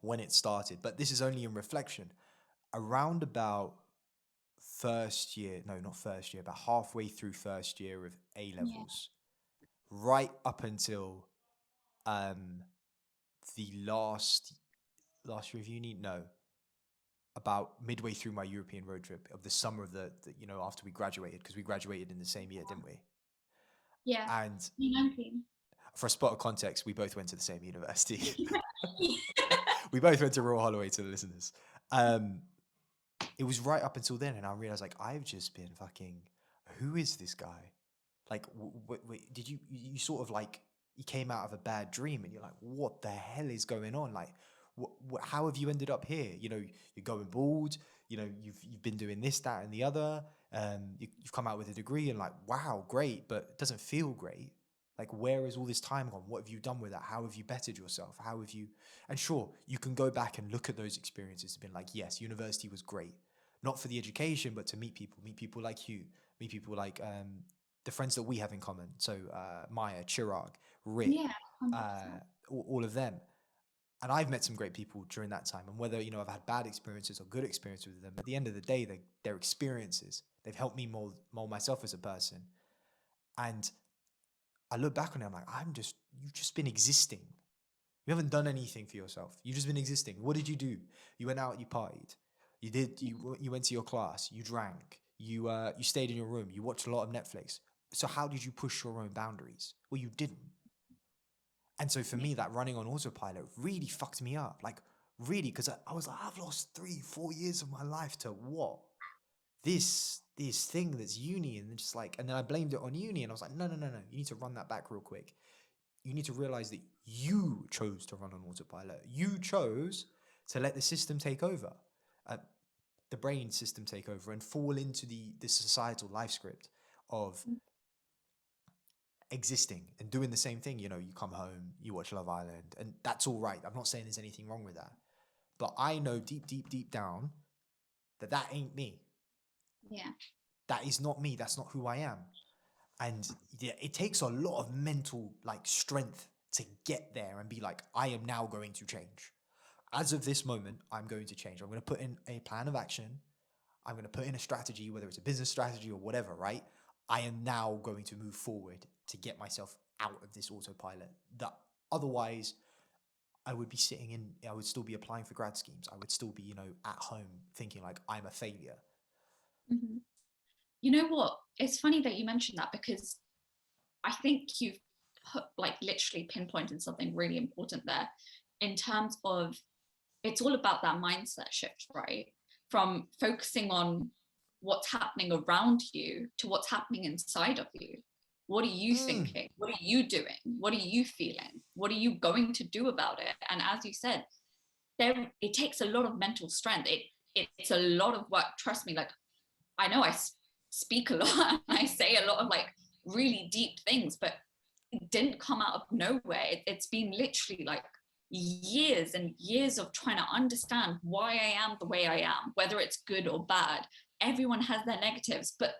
when it started, but this is only in reflection. Around about first year, no, not first year, about halfway through first year of A Yeah. levels, right up until um the last year of uni, no, about midway through my European road trip of the summer of after we graduated, because we graduated in the same year, didn't we? Yeah. And You know what I mean? for a spot of context, we both went to the same university. We both went to Royal Holloway, to the listeners. Um, it was right up until then, and I realized like I've just been fucking. Who is this guy? Like, did you sort of like you came out of a bad dream, and you're like, what the hell is going on? Like, how have you ended up here? You know, you're going bald. You know, you've been doing this, that, and the other. You've come out with a degree, and like, wow, great, but it doesn't feel great. Like, where has all this time gone? What have you done with that? How have you bettered yourself? How have you? And sure, you can go back and look at those experiences and be like, yes, university was great, not for the education, but to meet people like you, meet people like the friends that we have in common. So Maya, Chirag, Rit, Yeah, uh, 100%. all of them. And I've met some great people during that time. And whether, you know, I've had bad experiences or good experiences with them, at the end of the day, they're experiences. They've helped me mold myself as a person. And I look back on it, I'm like, you've just been existing. You haven't done anything for yourself. You've just been existing. What did you do? You went out, you partied. You went to your class, you drank, you stayed in your room, you watched a lot of Netflix. So how did you push your own boundaries? Well, you didn't. And so for Yeah. me, that running on autopilot really fucked me up. Like, really, because I was like, I've lost 3, 4 years of my life to what? This thing that's uni, and just like, and then I blamed it on uni, and I was like, no, no, no, no. You need to run that back real quick. You need to realize that you chose to run on autopilot. You chose to let the system take over, uh, the brain system take over, and fall into the societal life script of existing and doing the same thing. You know, you come home, you watch Love Island, and that's all right. I'm not saying there's anything wrong with that, but I know deep, deep, deep down that that ain't me. Yeah. That is not me. That's not who I am. And yeah, it takes a lot of mental like strength to get there and be like, I am now going to change. As of this moment, I'm going to change. I'm going to put in a plan of action. I'm going to put in a strategy, whether it's a business strategy or whatever, right? I am now going to move forward to get myself out of this autopilot. That otherwise, I would be I would still be applying for grad schemes. I would still be, you know, at home thinking like I'm a failure. Mhm. You know what? It's funny that you mentioned that because I think you've put like literally pinpointed something really important there in terms of it's all about that mindset shift, right? From focusing on what's happening around you to what's happening inside of you. What are you Mm, thinking? What are you doing? What are you feeling? What are you going to do about it? And as you said, there it takes a lot of mental strength. It's a lot of work. Trust me, like I know I speak a lot and I say a lot of like really deep things, but it didn't come out of nowhere. It's been literally like years and years of trying to understand why I am the way I am, whether it's good or bad. Everyone has their negatives, but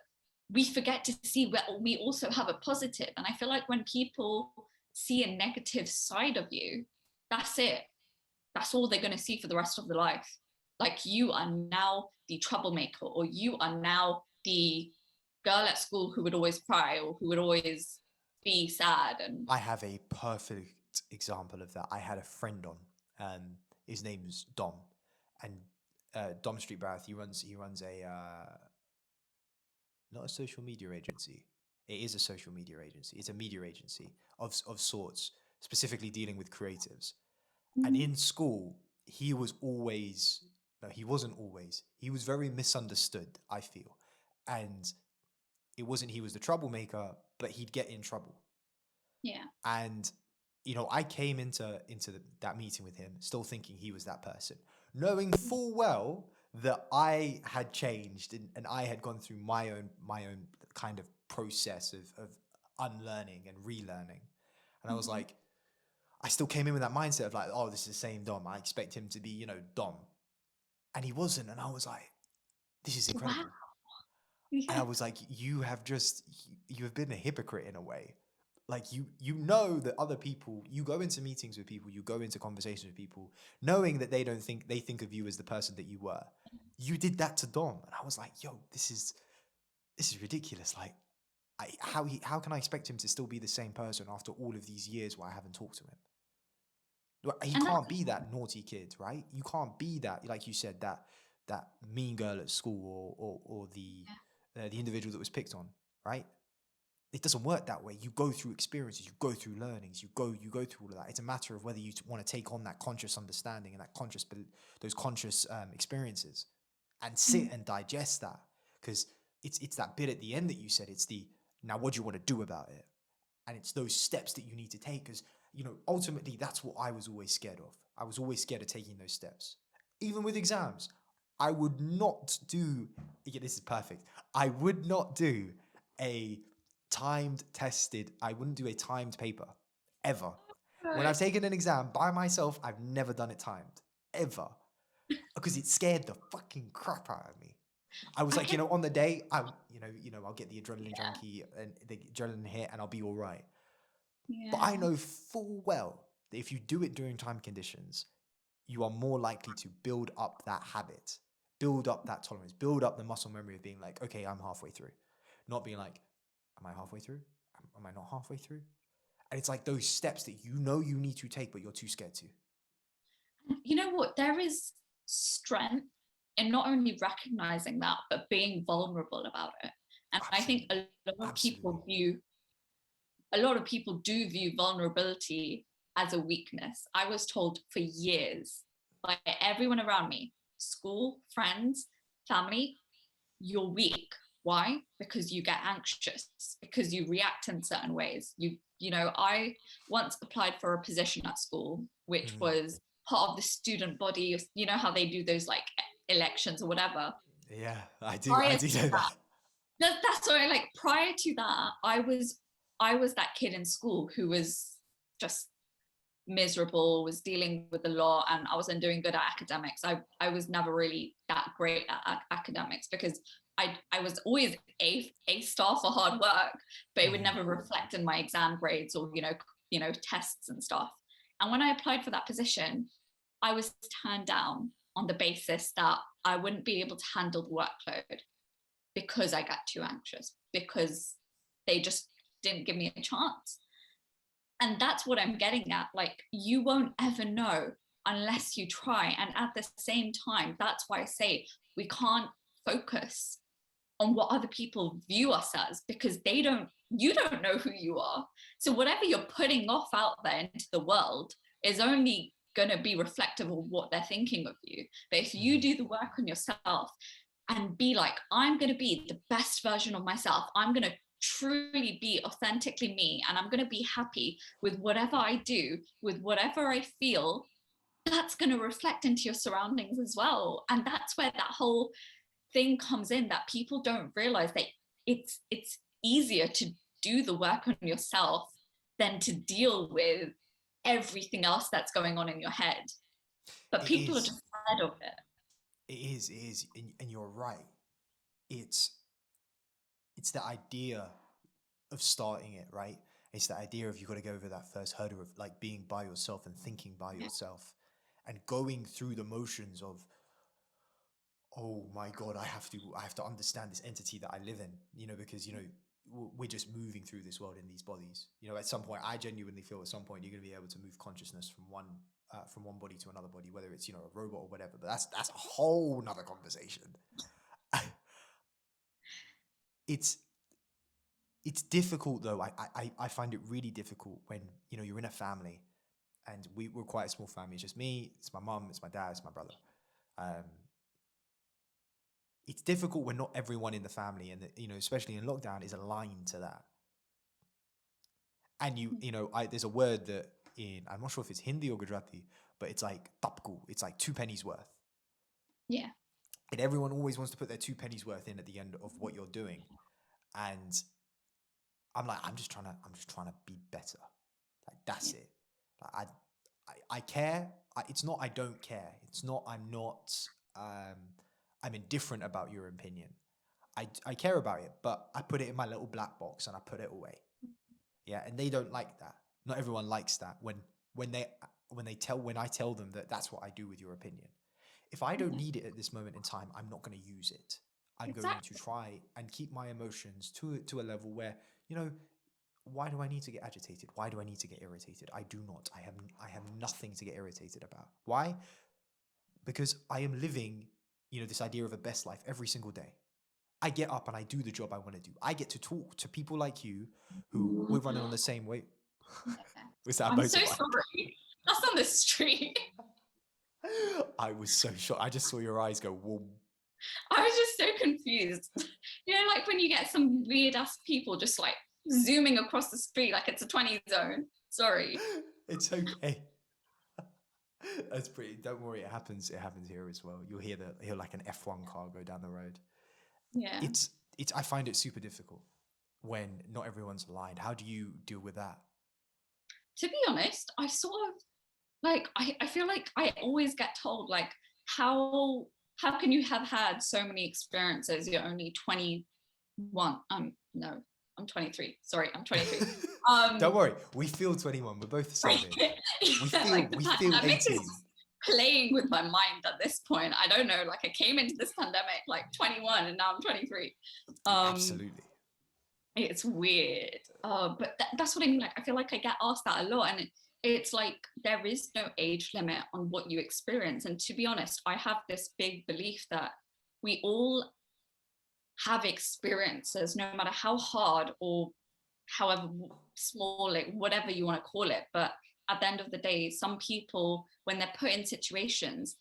we forget to see where we also have a positive. And I feel like when people see a negative side of you, that's it. That's all they're going to see for the rest of their life. Like you are now the troublemaker, or you are now the girl at school who would always cry or who would always be sad. And I have a perfect example of that. I had a friend on. His name's Dom, and Dom Street Barrett. He runs a not a social media agency. It is a social media agency. It's a media agency of sorts, specifically dealing with creatives. And mm-hmm. in school, he was always no, he wasn't always. He was very misunderstood, I feel. And it wasn't he was the troublemaker, but he'd get in trouble. Yeah. And you know, I came into that meeting with him still thinking he was that person, knowing full well that I had changed, and I had gone through my own kind of process of unlearning and relearning. And I was Mm-hmm. like, I still came in with that mindset of like, oh, this is the same Dom. I expect him to be, you know, Dom. And he wasn't. And I was like, this is Wow. incredible. And I Yeah. was like, you have been a hypocrite in a way. Like you know that other people, you go into meetings with people, you go into conversations with people, knowing that they think of you as the person that you were. You did that to Dom, and I was like, yo, this is ridiculous. Like, how can I expect him to still be the same person after all of these years where I haven't talked to him? He And that's can't be that naughty kid, right? You can't be that, like you said, that mean girl at school, or the individual that was picked on, right? it doesn't work that way. You go through experiences, you go through learnings, you go through all of that. It's a matter of whether you want to take on that conscious understanding and those conscious experiences, and sit and digest that. Because it's that bit at the end that you said. It's the, now what do you want to do about it? And it's those steps that you need to take. Because ultimately that's what I was always scared of. I was always scared of taking those steps. Even with exams, I would not do. Yeah, this is perfect. I would not do a I wouldn't do a timed paper ever. When I've taken an exam by myself, I've never done it timed ever, because it scared the fucking crap out of me. I was I like, can, on the day, I'll get the adrenaline yeah, junkie and the adrenaline hit, and I'll be all right. But I yeah. know full well that if you do it during time conditions, you are more likely to build up that habit, build up that tolerance, build up the muscle memory of being like, okay, I'm halfway through, not being like, am I halfway through? Am I not halfway through? And it's like those steps that you need to take, but you're too scared to. You know what? There is strength in not only recognizing that, but being vulnerable about it. And I think Absolutely. Absolutely. a lot of people do view vulnerability as a weakness. I was told for years by everyone around me, school, friends, family, you're weak. Why? Because you get anxious, because you react in certain ways. I once applied for a position at school, which Mhm. was part of the student body. You know how they do those like elections or whatever. Yeah, I do. I Prior do to know that, that. that's what I like. Prior to that, I was that kid in school who was just miserable, was dealing with a lot, and I wasn't doing good at academics. I was never really that great at academics because I was always a star for hard work, but it would Mhm. never reflect in my exam grades or tests and stuff. And when I applied for that position, I was turned down on the basis that I wouldn't be able to handle the workload because I got too anxious, because they just didn't give me a chance. And that's what I'm getting at. Like, you won't ever know unless you try. And at the same time, that's why I say we can't focus on what other people view us as, because you don't know who you are. So whatever you're putting off out there into the world is only going to be reflective of what they're thinking of you. But if you Mhm. do the work on yourself and be like, I'm going to be the best version of myself, I'm going to truly be authentically me, and I'm going to be happy with whatever I do, with whatever I feel, that's going to reflect into your surroundings as well. And that's where that whole thing comes in, that people don't realize that it's easier to do the work on yourself than to deal with everything else that's going on in your head. But It people are is. just scared of it. It is. It is. And you're right. It's it's the idea of starting it, right? It's the idea of you got to go over that first hurdle of like being by yourself and thinking by Yeah. yourself and going through the motions of, oh my God, I have to understand this entity that I live in, because we're just moving through this world in these bodies. At some point, I genuinely feel at some point you're going to be able to move consciousness from one body to another body, whether it's a robot or whatever. But that's a whole nother conversation. it's it's difficult though. I find it really difficult when you're in a family, and we're quite a small family. It's just me, it's my mum, it's my dad, it's my brother. Um, it's difficult when not everyone in the family, and especially in lockdown, is aligned to that. And there's a word that I'm not sure if it's Hindi or Gujarati, but it's like tapku. It's like two pennies worth, Yeah. and everyone always wants to put their two pennies worth in at the end of what you're doing. And I'm like, I'm just trying to be better. Like that's Yeah. it. Like I care. It's not I don't care. It's not I'm not I'm indifferent about your opinion. I care about it, but I put it in my little black box and I put it away. Yeah, and they don't like that. Not everyone likes that when they when I tell them that that's what I do with your opinion. If I don't Yeah. need it at this moment in time, I'm not going to use it. I'm going to Exactly. try and keep my emotions to a level where, you know, why do I need to get agitated? Why do I need to get irritated? I do not. I have nothing to get irritated about. Why? Because I am living, this idea of a best life every single day. I get up and I do the job I want to do. I get to talk to people like you who we're running on the same way. Was that a I'm so motorbike? sorry. That's on the street. I was so shocked. I just saw your eyes go, whoa. I was just so confused. You know, like when you get some weird ass people just like zooming across the street like it's a 20 zone. Sorry. It's okay. That's pretty. Don't worry, it happens. It happens here as well. You'll hear like an F1 car go down the road. Yeah. It's. I find it super difficult when not everyone's aligned. How do you deal with that? To be honest, I sort of like I feel like I always get told like how can you have had so many experiences? You're only 21. No, I'm 23. Sorry, I'm 23. Don't worry, we feel 21. We're both the same age. We feel 18. Playing with my mind at this point. I don't know. Like I came into this pandemic like 21, and now I'm 23. Absolutely. It's weird. But that's what I mean. Like I feel like I get asked that a lot, and it's like there is no age limit on what you experience. And to be honest, I have this big belief that we all have experiences, no matter how hard or however small, like whatever you want to call it. But at the end of the day, some people, when they're put in situations,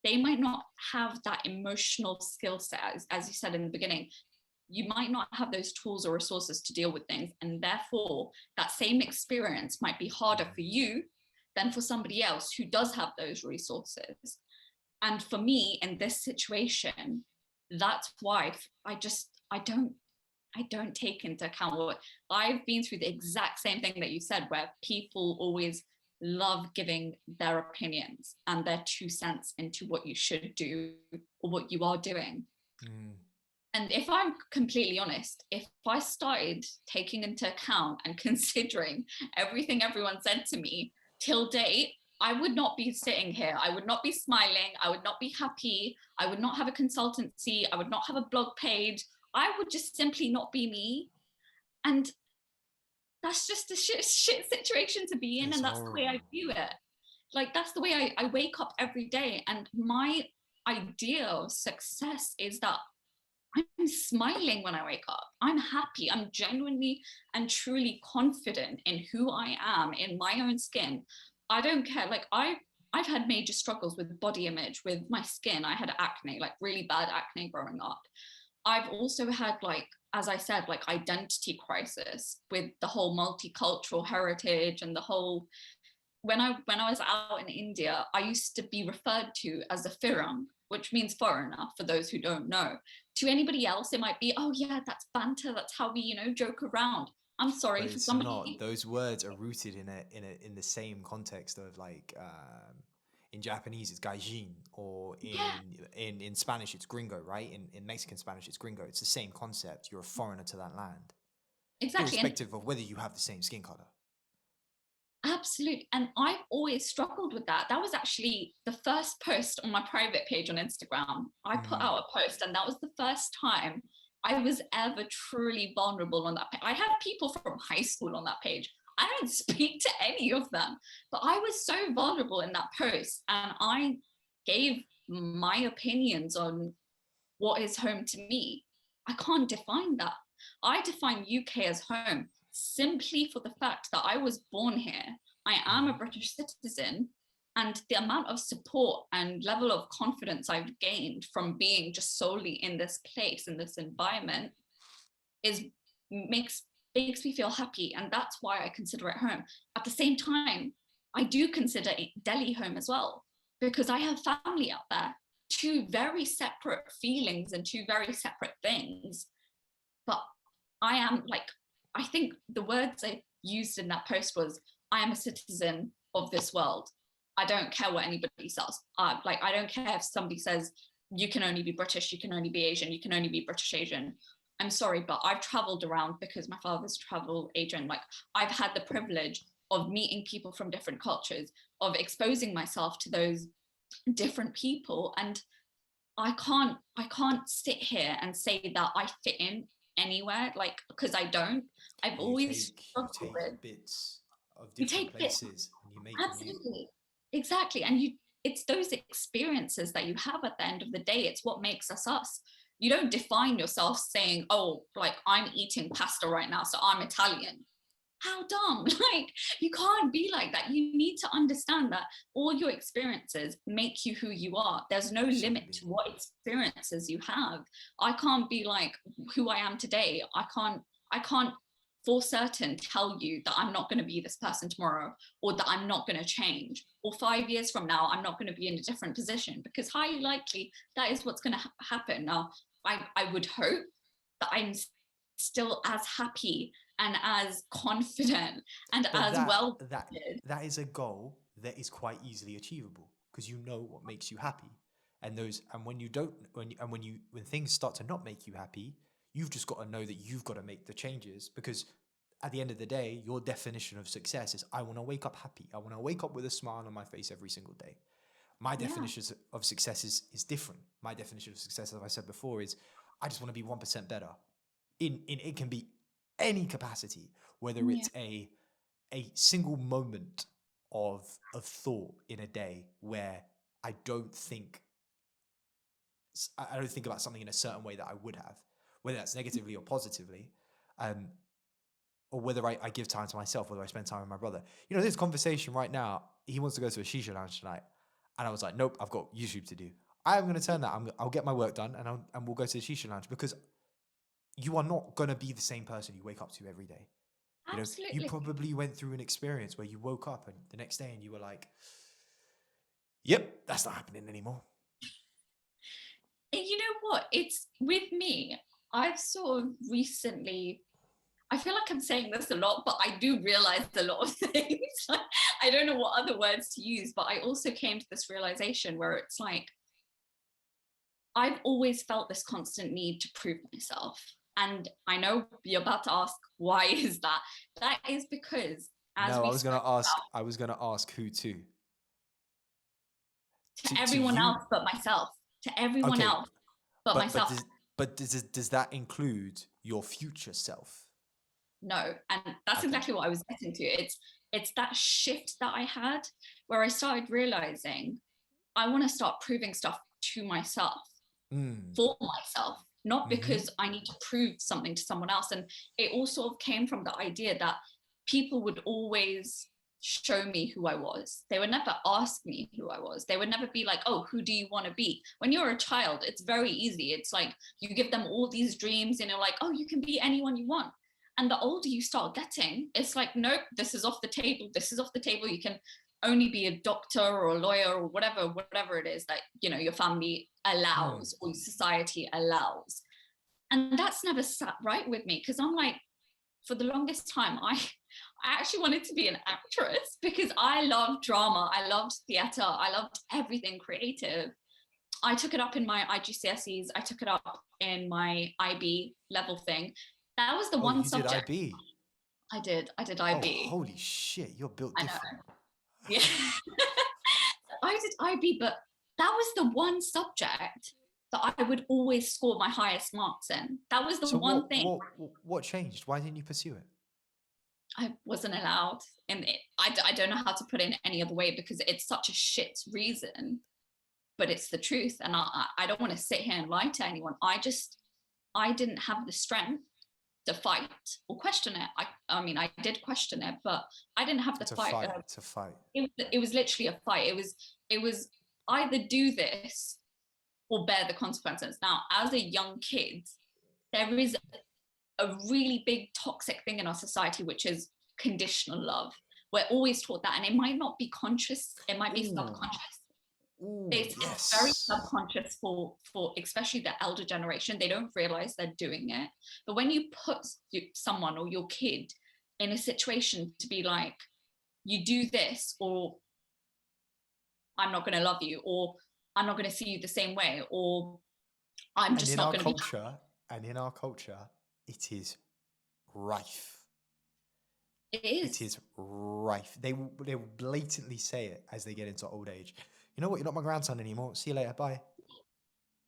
they might not have that emotional skill set, as you said in the beginning. You might not have those tools or resources to deal with things. And therefore, that same experience might be harder for you than for somebody else who does have those resources. And for me, in this situation, that's why I don't take into account what I've been through. The exact same thing that you said, where people always love giving their opinions and their 2 cents into what you should do or what you are doing. And if I'm completely honest, if I started taking into account and considering everything everyone said to me till date, I would not be sitting here. I would not be smiling. I would not be happy. I would not have a consultancy. I would not have a blog page. I would just simply not be me. And that's just a shit situation to be in. It's and that's horrible. the way I view it. Like, that's the way I wake up every day. And my idea of success is that I'm smiling when I wake up. I'm happy. I'm genuinely and truly confident in who I am, in my own skin. I don't care. Like I've had major struggles with body image, with my skin. I had acne, like really bad acne growing up. I've also had, like, as I said, like identity crisis with the whole multicultural heritage and the whole, when I was out in India, I used to be referred to as a Firang, which means foreigner, for those who don't know. To anybody else, it might be, oh yeah, that's banter. That's how we, joke around. I'm sorry But for it's somebody. not. Those words are rooted in the same context of like in Japanese it's gaijin, or in Spanish it's gringo, right? In Mexican Spanish it's gringo. It's the same concept. You're a foreigner to that land, Exactly. irrespective of whether you have the same skin color. Absolutely. And I've always struggled with that. That was actually the first post on my private page on Instagram. I put out a post, and that was the first time I was ever truly vulnerable on that page. I had people from high school on that page. I don't speak to any of them, but I was so vulnerable in that post, and I gave my opinions on what is home to me. I can't define that. I define UK as home simply for the fact that I was born here. I am a British citizen, and the amount of support and level of confidence I've gained from being just solely in this place, in this environment, is makes me feel happy, and that's why I consider it home. At the same time, I do consider Delhi home as well, because I have family out there. Two very separate feelings and two very separate things. But I am, like, I think the words I used in that post was, I am a citizen of this world. I don't care what anybody says. Like, I don't care if somebody says you can only be British, you can only be Asian, you can only be British Asian. I'm sorry, but I've traveled around because my father's a travel agent. Like, I've had the privilege of meeting people from different cultures, of exposing myself to those different people, and I can't sit here and say that I fit in anywhere, like, because I don't. I've always struggled with Bits of you different take bits. places and you make them you. Absolutely, exactly. And it's those experiences that you have at the end of the day. It's what makes us us. You don't define yourself saying, oh, like I'm eating pasta right now, so I'm Italian. How dumb. Like, you can't be like that. You need to understand that all your experiences make you who you are. There's no limit to what experiences you have. I can't be like who I am today. I can't for certain tell you that I'm not going to be this person tomorrow, or that I'm not going to change, or 5 years from now I'm not going to be in a different position, because highly likely that is what's going to happen. Now, I would hope that I'm still as happy and as confident and But as that well. that that is a goal that is quite easily achievable because you know what makes you happy. And when you don't when things start to not make you happy, you've just got to know that you've got to make the changes, because at the end of the day, your definition of success is I want to wake up happy. I want to wake up with a smile on my face every single day. My Yeah, definition of success is different. My definition of success, as I said before, is I just want to be 1% better. In it can be any capacity, whether yeah, it's a single moment of thought in a day where I don't think about something in a certain way that I would have, whether that's negatively or positively, um, or whether I give time to myself, whether I spend time with my brother. You know, this conversation right now, he wants to go to a shisha lounge tonight, and I was like, nope, I've got YouTube to do. I'm going to turn that. I'll get my work done, and we'll go to the shisha lounge, because you are not going to be the same person you wake up to every day. You know, you absolutely. probably went through an experience where you woke up and the next day and you were like, yep, that's not happening anymore. And you know what? It's with me. I've sort of recently, I feel like I'm saying this a lot, but I do realize a lot of things. I don't know what other words to use, but I also came to this realization where it's like, I've always felt this constant need to prove myself. And I know you're about to ask, why is that? That is because, as No, we spoke I was gonna ask who to to everyone you. else but myself, to everyone Okay, else but but myself. does that include your future self? No, and that's Okay. exactly what I was getting to. It's that shift that I had where I started realizing I want to start proving stuff to myself, Mm. for myself, not Mm-hmm. because I need to prove something to someone else. And it all sort of came from the idea that people would always show me who I was. They would never ask me who I was. They would never be like, oh, who do you want to be? When you're a child, it's very easy. It's like you give them all these dreams and you're like, oh, you can be anyone you want. And the older you start getting, it's like, nope, this is off the table. This is off the table. You can only be a doctor or a lawyer or whatever it is that, you know, your family Mm. allows or society allows. And that's never sat right with me, because I'm like, for the longest time, I actually wanted to be an actress because I loved drama, I loved theater, I loved everything creative. I took it up in my IGCSEs, I took it up in my IB level thing. That was the Oh, one you did subject. IB. I did Oh, IB. holy shit, you're built I different. know. Yeah. I did IB, but that was the one subject that I would always score my highest marks in. That was the So one thing what changed? Why didn't you pursue it? I wasn't allowed. And I don't know how to put it in any other way, because it's such a shit reason, but it's the truth. And I don't want to sit here and lie to anyone. I didn't have the strength to fight or question it. I mean, I did question it, but I didn't have the It's a fight. fight. It's a fight. It was literally a fight. It was either do this or bear the consequences. Now, as a young kid, there is a really big toxic thing in our society, which is conditional love. We're always taught that, and it might not be conscious, it might be Ooh, subconscious. ooh, It's very yes. subconscious for especially the elder generation. They don't realize they're doing it. But when you put someone or your kid in a situation to be like, you do this, or I'm not going to love you, or I'm not going to see you the same way, or I'm And just in not our going to be. culture, it is rife. It It is. is rife. They will blatantly say it as they get into old age. You know what? You're not my grandson anymore. See you later. Bye.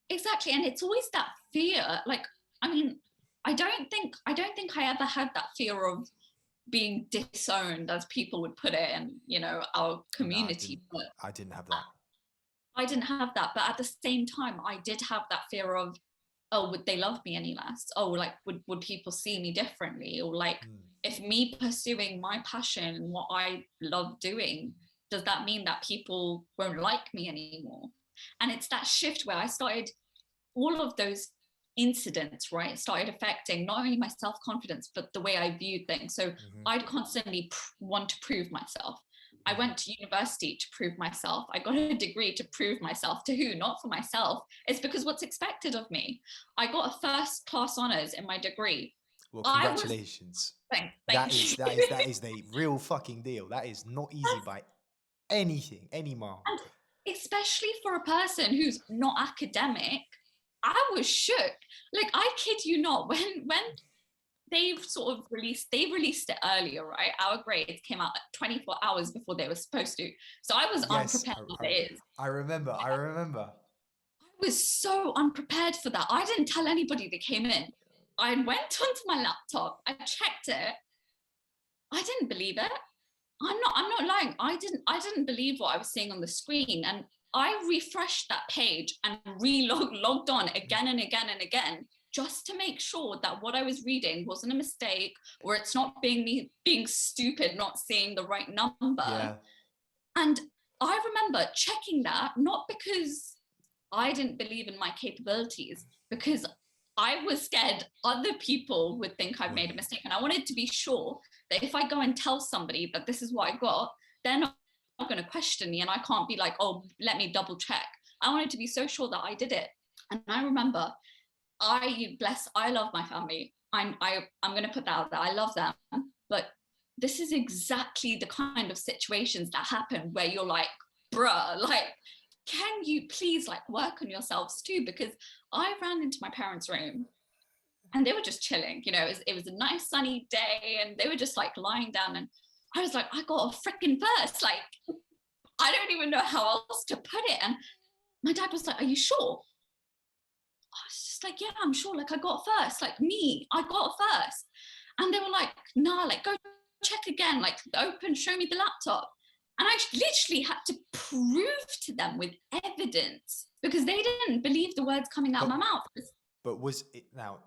Exactly. And it's always that fear. Like, I mean, I don't think I ever had that fear of being disowned, as people would put it in, our No, community. But I didn't have that. I didn't have that. But at the same time, I did have that fear of oh, would they love me any less? Oh, like, would people see me differently? Or like, if me pursuing my passion and what I love doing, does that mean that people won't like me anymore? And it's that shift where I started, all of those incidents, right, started affecting not only my self-confidence, but the way I viewed things. So I'd constantly want to prove myself. I went to university to prove myself. I got a degree to prove myself. To who? Not for myself. It's because what's expected of me. I got a first class honors in my degree. Well, I was, congratulations. thank That you. is the real fucking deal. That is not easy by anything, any mile. And especially for a person who's not academic, I was shook. Like, I kid you not, when they released it earlier, right? Our grades came out 24 hours before they were supposed to. So I was Yes, unprepared as it is. I remember. I was so unprepared for that. I didn't tell anybody that came in. I went onto my laptop, I checked it. I didn't believe it. I'm not lying. I didn't believe what I was seeing on the screen. And I refreshed that page and logged on again and again and again, just to make sure that what I was reading wasn't a mistake, or it's not me being stupid, not seeing the right number. Yeah. And I remember checking that, not because I didn't believe in my capabilities, because I was scared other people would think I've made a mistake. And I wanted to be sure that if I go and tell somebody that this is what I got, they're not going to question me, and I can't be like, oh, let me double check. I wanted to be so sure that I did it. And I remember, I love my family. I'm going to put that out there. I love them. But this is exactly the kind of situations that happen where you're like, bruh, like, can you please like work on yourselves too? Because I ran into my parents' room and they were just chilling. You know, it was a nice sunny day and they were just like lying down, and I was like, I got a freaking first. Like, I don't even know how else to put it. And my dad was like, are you sure? I was just like, yeah, I'm sure. Like, I got first. Like, me, I got first. And they were like, nah, like, go check again. Like, open, show me the laptop. And I literally had to prove to them with evidence, because they didn't believe the words coming out of my mouth. But was it, now,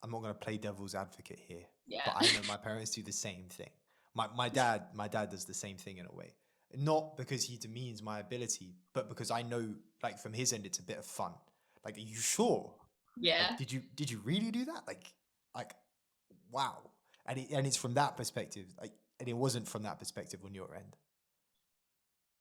I'm not going to play devil's advocate here, Yeah. but I know my parents do the same thing. My dad does the same thing in a way. Not because he demeans my ability, but because I know, like, from his end, it's a bit of fun. Like, are you sure? Yeah. Like, did you really do that? Like, wow. And it's from that perspective, like, and it wasn't from that perspective on your end.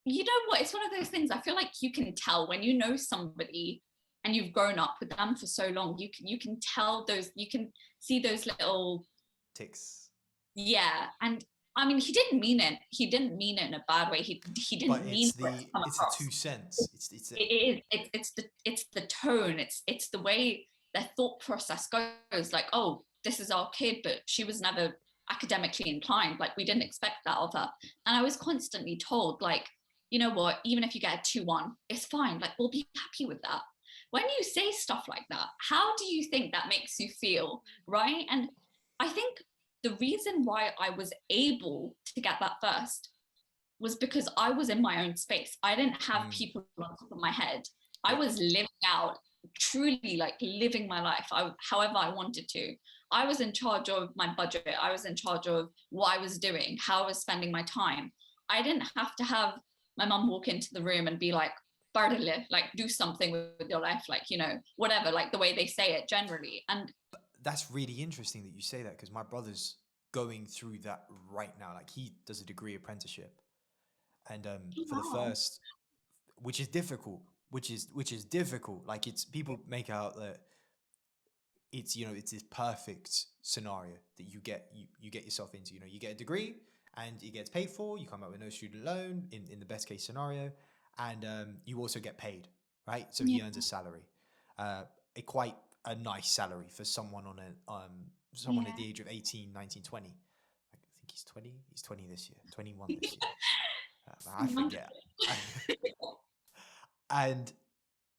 You know what? It's one of those things. I feel like you can tell when you know somebody and you've grown up with them for so long. You can tell those. You can see those little ticks. Yeah, and I mean, he didn't mean it. He didn't mean it in a bad way. He didn't mean for it to come it's the across. 2 cents. It's the tone. It's the way their thought process goes. Like, oh, this is our kid, but she was never academically inclined. Like, we didn't expect that of her. And I was constantly told, like, you know what? Even if you get a 2-1, it's fine. Like, we'll be happy with that. When you say stuff like that, how do you think that makes you feel, right? And I think the reason why I was able to get that first was because I was in my own space. I didn't have people on top of my head. I was living out, truly like living my life however I wanted to. I was in charge of my budget. I was in charge of what I was doing, how I was spending my time. I didn't have to have my mum walk into the room and be like, like, do something with your life, like, you know, whatever, like the way they say it generally. And that's really interesting that you say that, because my brother's going through that right now. Like, he does a degree apprenticeship, and for the first, which is difficult, which is difficult. Like, it's, people make out that it's, you know, it's this perfect scenario that you get yourself into. You know, you get a degree and it gets paid for. You come out with no student loan in the best case scenario, and you also get paid, right? So he earns a salary, a quite a nice salary for someone on someone at the age of 18, 19, 20. I think he's 20. He's 20 this year, 21 this year. I forget. And,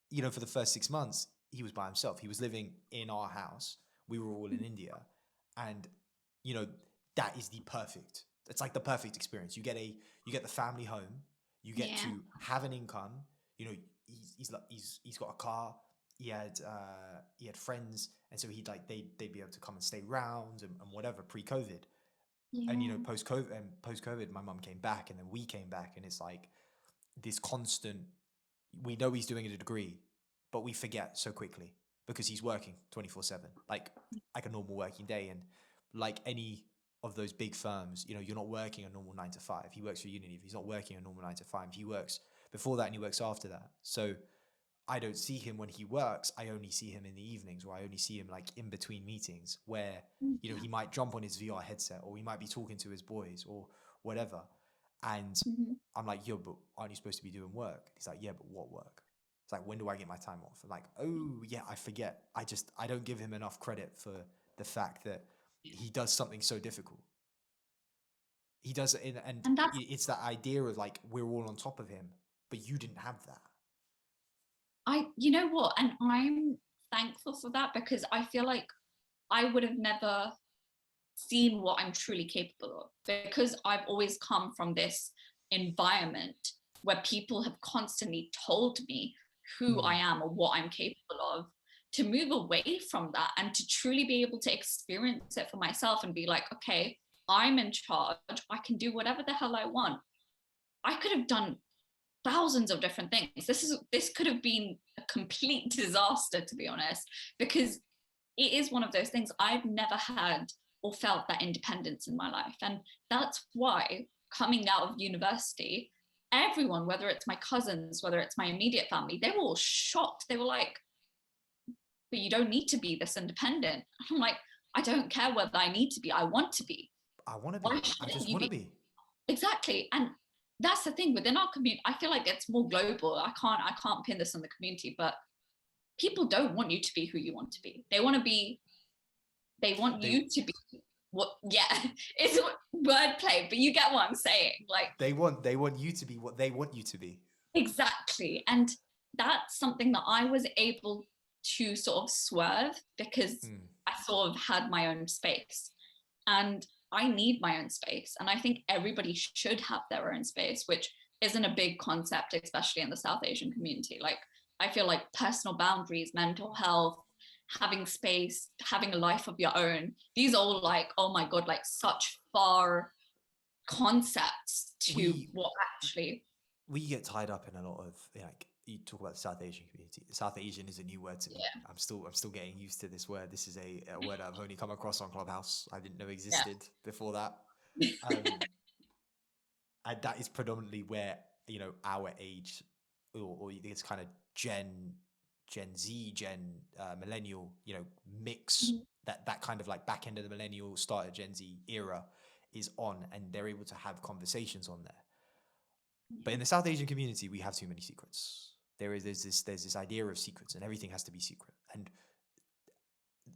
you know, for the first 6 months, he was by himself. He was living in our house. We were all in India. And, you know, that is it's like the perfect experience. You get the family home. You get to have an income. You know, he's got a car. he had friends, and so they'd be able to come and stay round and whatever pre-COVID. And Yeah. post-COVID, my mum came back, and then we came back, and it's like this constant. We know he's doing a degree, but we forget so quickly because he's working 24/7, like a normal working day, and like any of those big firms, you're not working a normal 9 to 5. He works for Unilever. He's not working a normal 9 to 5. He works before that and he works after that. So I don't see him when he works. I only see him in the evenings, or I only see him like in between meetings where, Yeah. he might jump on his VR headset, or he might be talking to his boys or whatever. And Mhm. I'm like, yo, but aren't you supposed to be doing work? He's like, yeah, but what work? It's like, when do I get my time off? I'm like, oh yeah, I forget. I don't give him enough credit for the fact that he does something so difficult. He does it, and And that's it's that idea of like, we're all on top of him, but you didn't have that. you know what? And I'm thankful for that because I feel like I would have never seen what I'm truly capable of because I've always come from this environment where people have constantly told me who I Mm. am or what I'm capable of. To move away from that and to truly be able to experience it for myself and be like, okay, I'm in charge. I can do whatever the hell I want. I could have done thousands of different things. This could have been a complete disaster, to be honest, because it is one of those things. I've never had or felt that independence in my life. And that's why coming out of university, everyone, whether it's my cousins, whether it's my immediate family, they were all shocked. They were like, but you don't need to be this independent. I'm like, I don't care whether I need to be. I want to be. I want to be. Why I shouldn't just you want to be? be. Exactly. And that's the thing within our community. I feel like it's more global. I can't pin this on the community, but people don't want you to be who you want to be. They want They you to be what, yeah, it's wordplay, but you get what I'm saying. Like, they want you to be what they want you to be. exactly. And that's something that I was able to sort of swerve because Mm. I sort of had my own space. And I need my own space. And I think everybody should have their own space, which isn't a big concept, especially in the South Asian community. Like, I feel like personal boundaries, mental health, having space, having a life of your own, these are all like, oh my God, like such far concepts to We what actually. we get tied up in a lot of, like, you talk about the South Asian community. South Asian is a new word to me. Yeah. I'm still getting used to this word. This is a word I've only come across on Clubhouse. I didn't know Yeah. existed before that. Um, and that is predominantly where, our age, or it's kind of Gen Z, millennial, mix, Mhm. that kind of like back end of the millennial, start of Gen Z era is on, and they're able to have conversations on there. But in the South Asian community, we have too many secrets. There's this idea of secrets, and everything has to be secret. And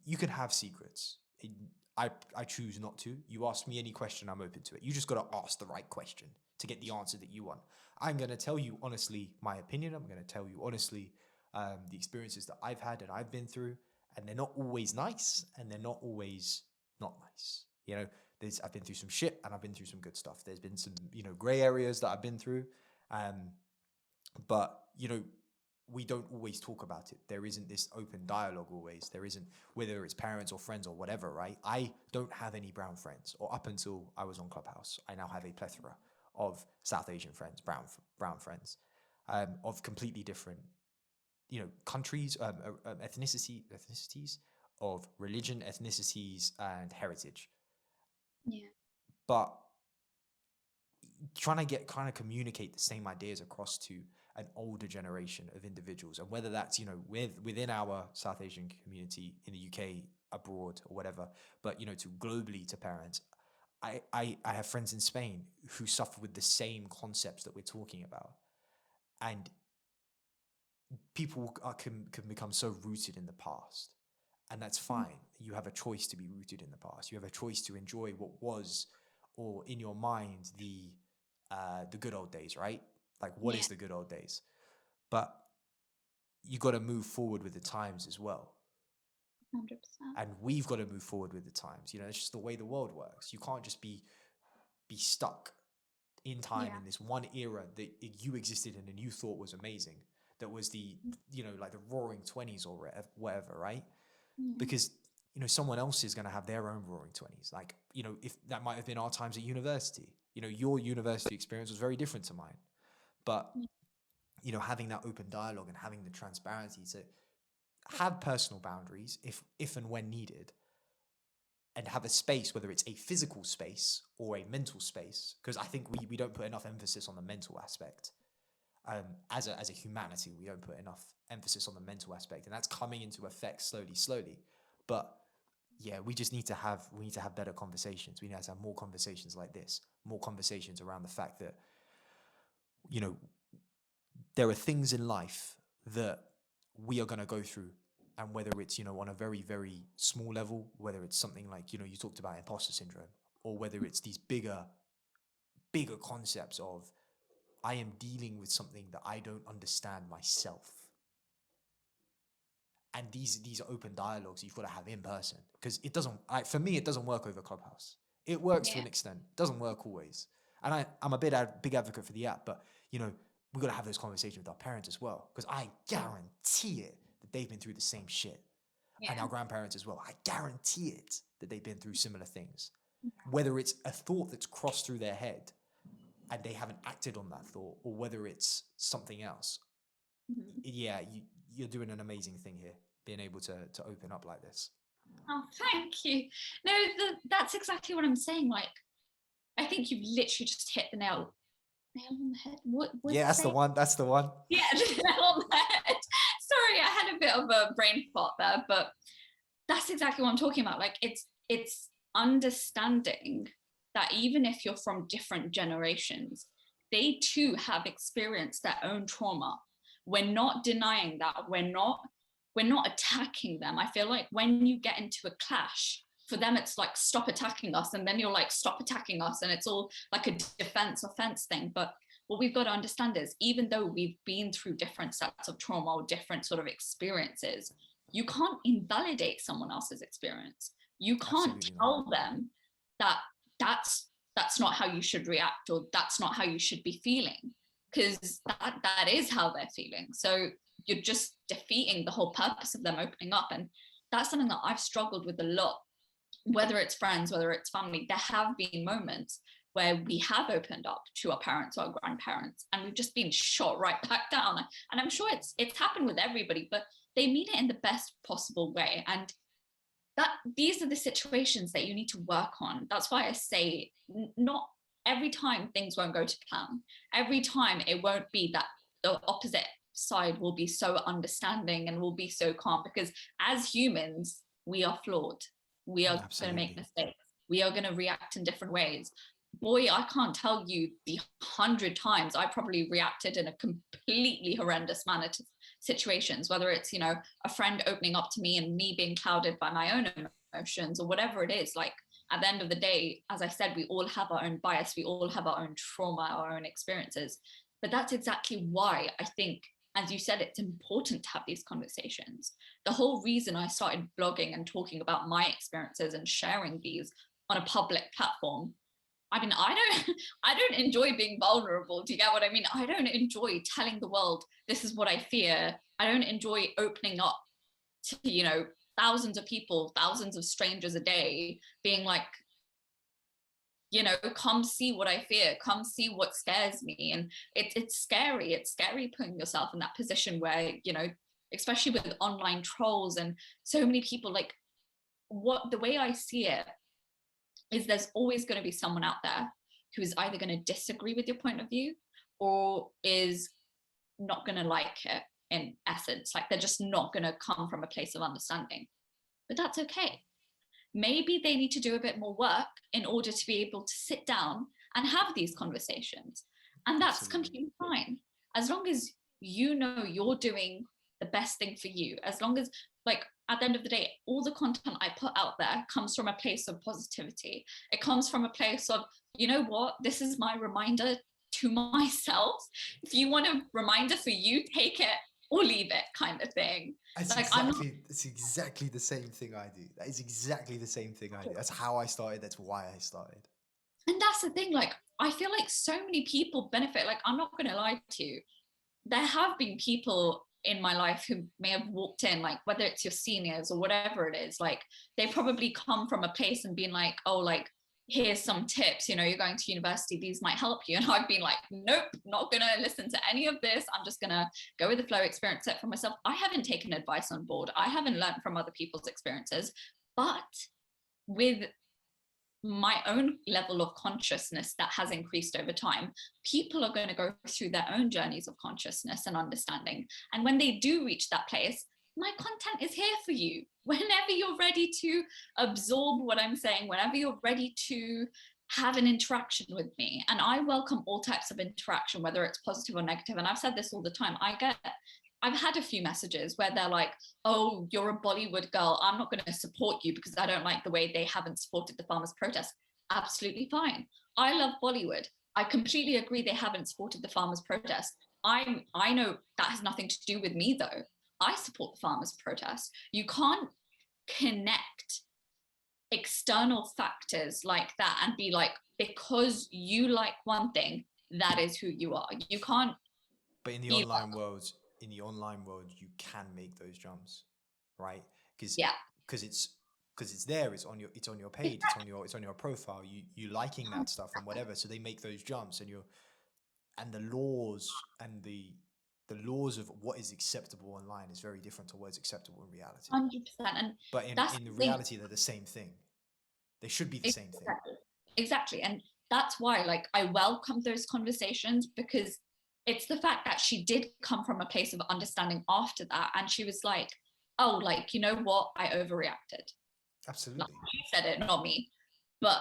you can have secrets. I choose not to. You ask me any question, I'm open to it. You just got to ask the right question to get the answer that you want. I'm going to tell you honestly my opinion. I'm going to tell you honestly the experiences that I've had and I've been through, and they're not always nice, and they're not always not nice. I've been through some shit, and I've been through some good stuff. There's been some gray areas that I've been through, um, but we don't always talk about it. There isn't this open dialogue always. There isn't, whether it's parents or friends or whatever, right? I don't have any brown friends, or up until I was on Clubhouse. I now have a plethora of South Asian friends, brown friends, of completely different, countries, ethnicities, of religion, ethnicities, and heritage. Yeah. But trying to communicate the same ideas across to an older generation of individuals, and whether that's within our South Asian community in the UK, abroad, or whatever, but to globally, to parents. I have friends in Spain who suffer with the same concepts that we're talking about, and people can become so rooted in the past, and that's fine. You have a choice to be rooted in the past. You have a choice to enjoy what was, or in your mind, the good old days, right? Like, what Yeah. is the good old days? But you got to move forward with the times as well, 100%. and we've got to move forward with the times. It's just the way the world works. You can't just be stuck in time Yeah. in this one era that you existed in and you thought was amazing. that was the, like the roaring 20s or whatever, right? Mm. Because, someone else is going to have their own roaring 20s. Like, if that might have been our times at university, your university experience was very different to mine. But, having that open dialogue and having the transparency to have personal boundaries if and when needed, and have a space, whether it's a physical space or a mental space, because I think we don't put enough emphasis on the mental aspect. As a humanity, we don't put enough emphasis on the mental aspect, and that's coming into effect slowly. But yeah, we need to have better conversations. We need to have more conversations like this, more conversations around the fact that, there are things in life that we are going to go through, and whether it's, on a very, very small level, whether it's something like, you talked about imposter syndrome, or whether it's these bigger concepts of, I am dealing with something that I don't understand myself. And these are open dialogues you've got to have in person, because it doesn't, for me, it doesn't work over Clubhouse. It works to an extent. It doesn't work always. And I'm a big advocate for the app, but, we've got to have those conversations with our parents as well, because I guarantee it that they've been through the same shit. And our grandparents as well. I guarantee it that they've been through similar things. Whether it's a thought that's crossed through their head and they haven't acted on that thought, or whether it's something else. Mm-hmm. Yeah, you're doing an amazing thing here, being able to open up like this. Oh, thank you. No, that's exactly what I'm saying. Like, I think you've literally just hit the nail on the head. What Yeah, that's the one. That's the one. Yeah, nail on the head. Sorry, I had a bit of a brain fart there, but that's exactly what I'm talking about. Like, it's understanding that even if you're from different generations, they too have experienced their own trauma. We're not denying that. We're not attacking them. I feel like when you get into a clash, for them it's like, stop attacking us, and then you're like, stop attacking us, and it's all like a defense offense thing. But what we've got to understand is, even though we've been through different sets of trauma or different sort of experiences, you can't invalidate someone else's experience. You can't tell them that that's not how you should react, or that's not how you should be feeling, because that is how they're feeling. So you're just defeating the whole purpose of them opening up. And that's something that I've struggled with a lot, whether it's friends, whether it's family. There have been moments where we have opened up to our parents or our grandparents, and we've just been shot right back down. And I'm sure it's happened with everybody, but they mean it in the best possible way. And that these are the situations that you need to work on. That's why I say, not every time things won't go to plan. Every time it won't be that the opposite side will be so understanding and will be so calm, because as humans, we are flawed. We are going to make mistakes. We are going to react in different ways. Boy, I can't tell you the 100 times I probably reacted in a completely horrendous manner to situations, whether it's, a friend opening up to me and me being clouded by my own emotions, or whatever it is. Like, at the end of the day, as I said, we all have our own bias. We all have our own trauma, our own experiences. But that's exactly why I think, as you said, it's important to have these conversations. The whole reason I started blogging and talking about my experiences and sharing these on a public platform, I mean, I don't enjoy being vulnerable. Do you get what I mean? I don't enjoy telling the world, this is what I fear. I don't enjoy opening up to, thousands of people, thousands of strangers a day, being like, come see what I fear, come see what scares me. And it's scary. It's scary putting yourself in that position where, especially with online trolls and so many people, like, the way I see it is, there's always going to be someone out there who is either going to disagree with your point of view, or is not going to like it, in essence. Like, they're just not going to come from a place of understanding. But that's okay. Maybe they need to do a bit more work in order to be able to sit down and have these conversations. And that's completely fine. As long as you're doing the best thing for you, as long as, like, at the end of the day, all the content I put out there comes from a place of positivity. It comes from a place of, you know what, this is my reminder to myself. If you want a reminder for you, take it or leave it, kind of thing. It's exactly the same thing I do. That is exactly the same thing I do. That's how I started. That's why I started. And that's the thing. Like, I feel like so many people benefit. Like, I'm not going to lie to you. there have been people in my life who may have walked in, like whether it's your seniors or whatever it is, like they probably come from a place and been like, oh, like here's some tips, you know, you're going to university, these might help you. And I've been like, nope, not gonna listen to any of this. I'm just gonna go with the flow, experience it for myself. I haven't taken advice on board. I haven't learned from other people's experiences, but with my own level of consciousness that has increased over time, people are going to go through their own journeys of consciousness and understanding. And when they do reach that place, my content is here for you. Whenever you're ready to absorb what I'm saying, whenever you're ready to have an interaction with me, and I welcome all types of interaction, whether it's positive or negative. And I've said this all the time. I've had a few messages where they're like, oh, you're a Bollywood girl, I'm not going to support you because I don't like the way they haven't supported the farmers' protest. Absolutely fine. I love Bollywood. I completely agree they haven't supported the farmers' protest. I know that has nothing to do with me though. I support the farmers' protest. You can't connect external factors like that and be like, because you like one thing, that is who you are. You can't. But in the online world, you can make those jumps, right? Because Yeah, it's there. It's on your page. It's on your profile. You liking that stuff and whatever. So they make those jumps, and the laws of what is acceptable online is very different to what is acceptable in reality. 100%. And But that's in the thing. reality, they're the same thing. They should be the same thing. Exactly. And that's why, like, I welcome those conversations, because it's the fact that she did come from a place of understanding after that. And she was like, oh, like, you know what? I overreacted. Like, Absolutely. she said it, not me. But,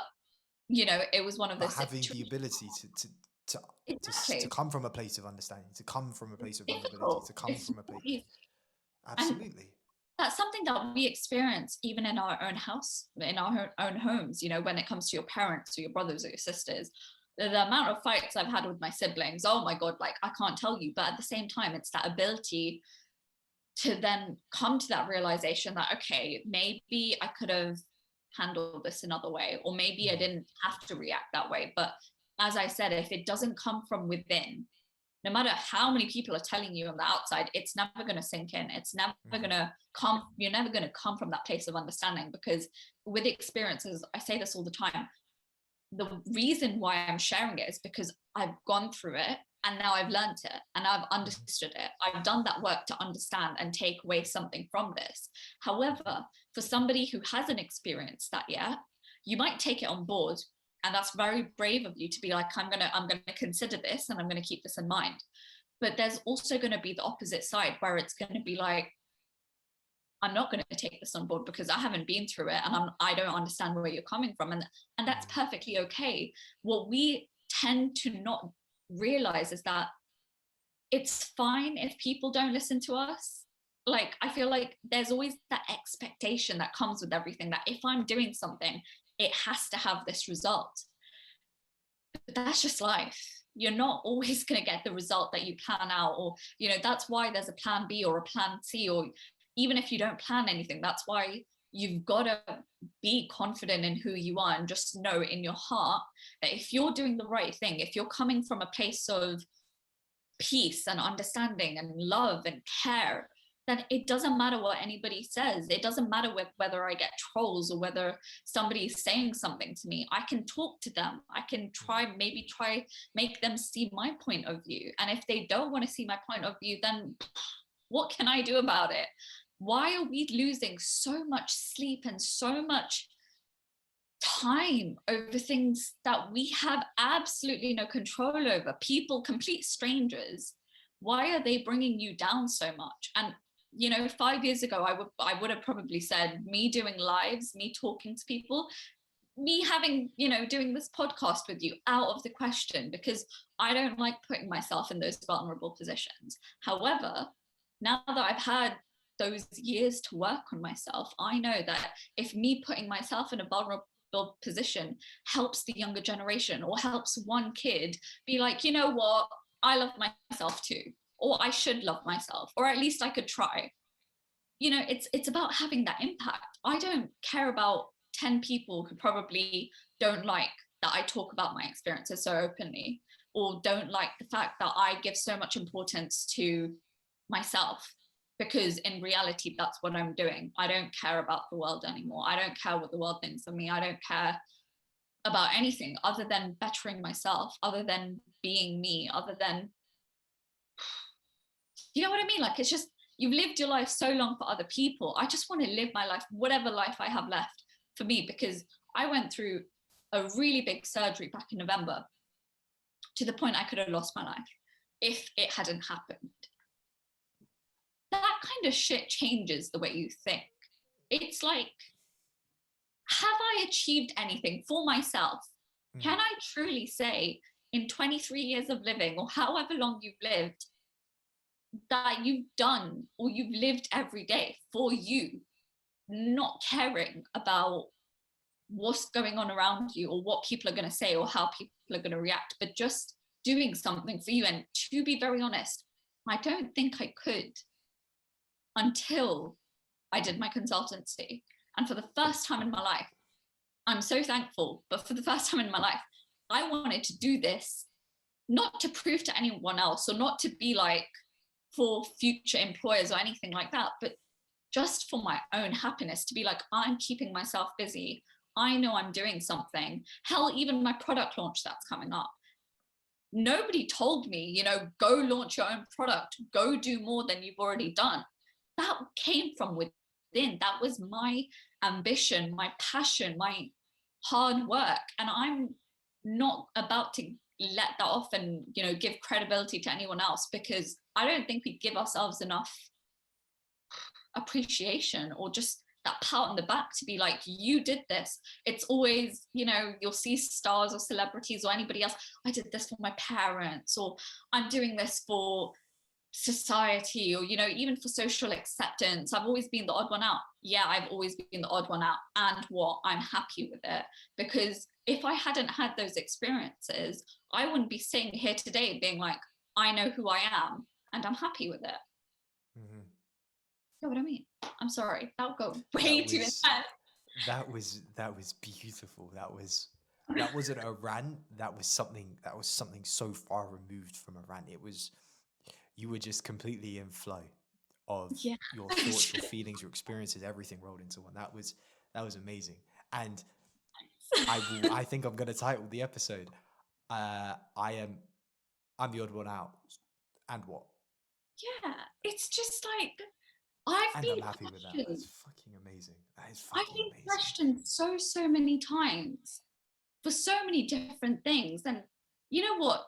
you know, it was one of But those having situations. the ability to Exactly. come from a place of understanding, to come from a place of vulnerability, Difficult. to come It's from a not place. easy. And Absolutely. that's something that we experience even in our own house, in our own homes, you know, when it comes to your parents or your brothers or your sisters. The amount of fights I've had with my siblings, oh my God, like I can't tell you. But at the same time, it's that ability to then come to that realization that, okay, maybe I could have handled this another way, or maybe I didn't have to react that way. But as I said, if it doesn't come from within, no matter how many people are telling you on the outside, it's never going to sink in. It's never going to come. You're never going to come from that place of understanding, because with experiences, I say this all the time, the reason why I'm sharing it is because I've gone through it and now I've learned it and I've understood it. I've done that work to understand and take away something from this. However, for somebody who hasn't experienced that yet, you might take it on board, and that's very brave of you to be like, I'm gonna consider this and I'm gonna keep this in mind. But there's also going to be the opposite side where it's going to be like, I'm not going to take this on board because I haven't been through it and I don't understand where you're coming from. And that's perfectly okay. What we tend to not realize is that it's fine if people don't listen to us. Like, I feel like there's always that expectation that comes with everything, that if I'm doing something, it has to have this result. But that's just life. You're not always going to get the result that you plan out, or, you know, that's why there's a plan B or a plan C, or even if you don't plan anything, that's why you've got to be confident in who you are and just know in your heart that if you're doing the right thing, if you're coming from a place of peace and understanding and love and care, then it doesn't matter what anybody says. It doesn't matter whether I get trolls or whether somebody is saying something to me. I can talk to them. I can maybe try make them see my point of view. And if they don't want to see my point of view, then what can I do about it? Why are we losing so much sleep and so much time over things that we have absolutely no control over? People, complete strangers. Why are they bringing you down so much? And, you know, 5 years ago, I would have probably said, me doing lives, me talking to people, me having, you know, doing this podcast with you, out of the question, because I don't like putting myself in those vulnerable positions. However, now that I've had those years to work on myself, I know that if me putting myself in a vulnerable position helps the younger generation, or helps one kid be like, you know what, I love myself too, or I should love myself, or at least I could try. You know, it's about having that impact. I don't care about 10 people who probably don't like that I talk about my experiences so openly. or don't like the fact that I give so much importance to myself, because in reality, that's what I'm doing. I don't care about the world anymore. I don't care what the world thinks of me. I don't care about anything other than bettering myself, other than being me, other than, you know what I mean? Like, it's just, you've lived your life so long for other people. I just want to live my life, whatever life I have left, for me, because I went through a really big surgery back in November, to the point I could have lost my life if it hadn't happened. That kind of shit changes the way you think. It's like, have I achieved anything for myself? Can I truly say in 23 years of living, or however long you've lived, that you've done or you've lived every day for you, not caring about what's going on around you or what people are going to say or how people are going to react, but just doing something for you? And to be very honest, I don't think I could until I did my consultancy. And for the first time in my life, I'm so thankful, but for the first time in my life, I wanted to do this, not to prove to anyone else or not to be like for future employers or anything like that, but just for my own happiness, to be like, I'm keeping myself busy. I know I'm doing something. Hell, even my product launch that's coming up. Nobody told me, you know, go launch your own product, go do more than you've already done. That came from within. That was my ambition, my passion, my hard work. And I'm not about to let that off and, you know, give credibility to anyone else, because I don't think we give ourselves enough appreciation or just that pat on the back to be like, you did this. It's always, you know, you'll see stars or celebrities or anybody else, I did this for my parents, or I'm doing this for society, or, you know, even for social acceptance. I've always been the odd one out. Yeah, I've always been the odd one out, and what, I'm happy with it, because if I hadn't had those experiences, I wouldn't be sitting here today being like, I know who I am and I'm happy with it. Mm-hmm. You know what I mean? I'm sorry, that would go way too intense. That was beautiful. That wasn't a rant. That was something so far removed from a rant. It was, you were just completely in flow of your thoughts, your feelings, your experiences, everything rolled into one. That was amazing. And I think I'm gonna title the episode, I'm the odd one out. And what? Yeah, it's just like, I've And been I'm happy with that. That's fucking amazing. That is I've fucking been amazing. questioned so many times for so many different things. And you know what?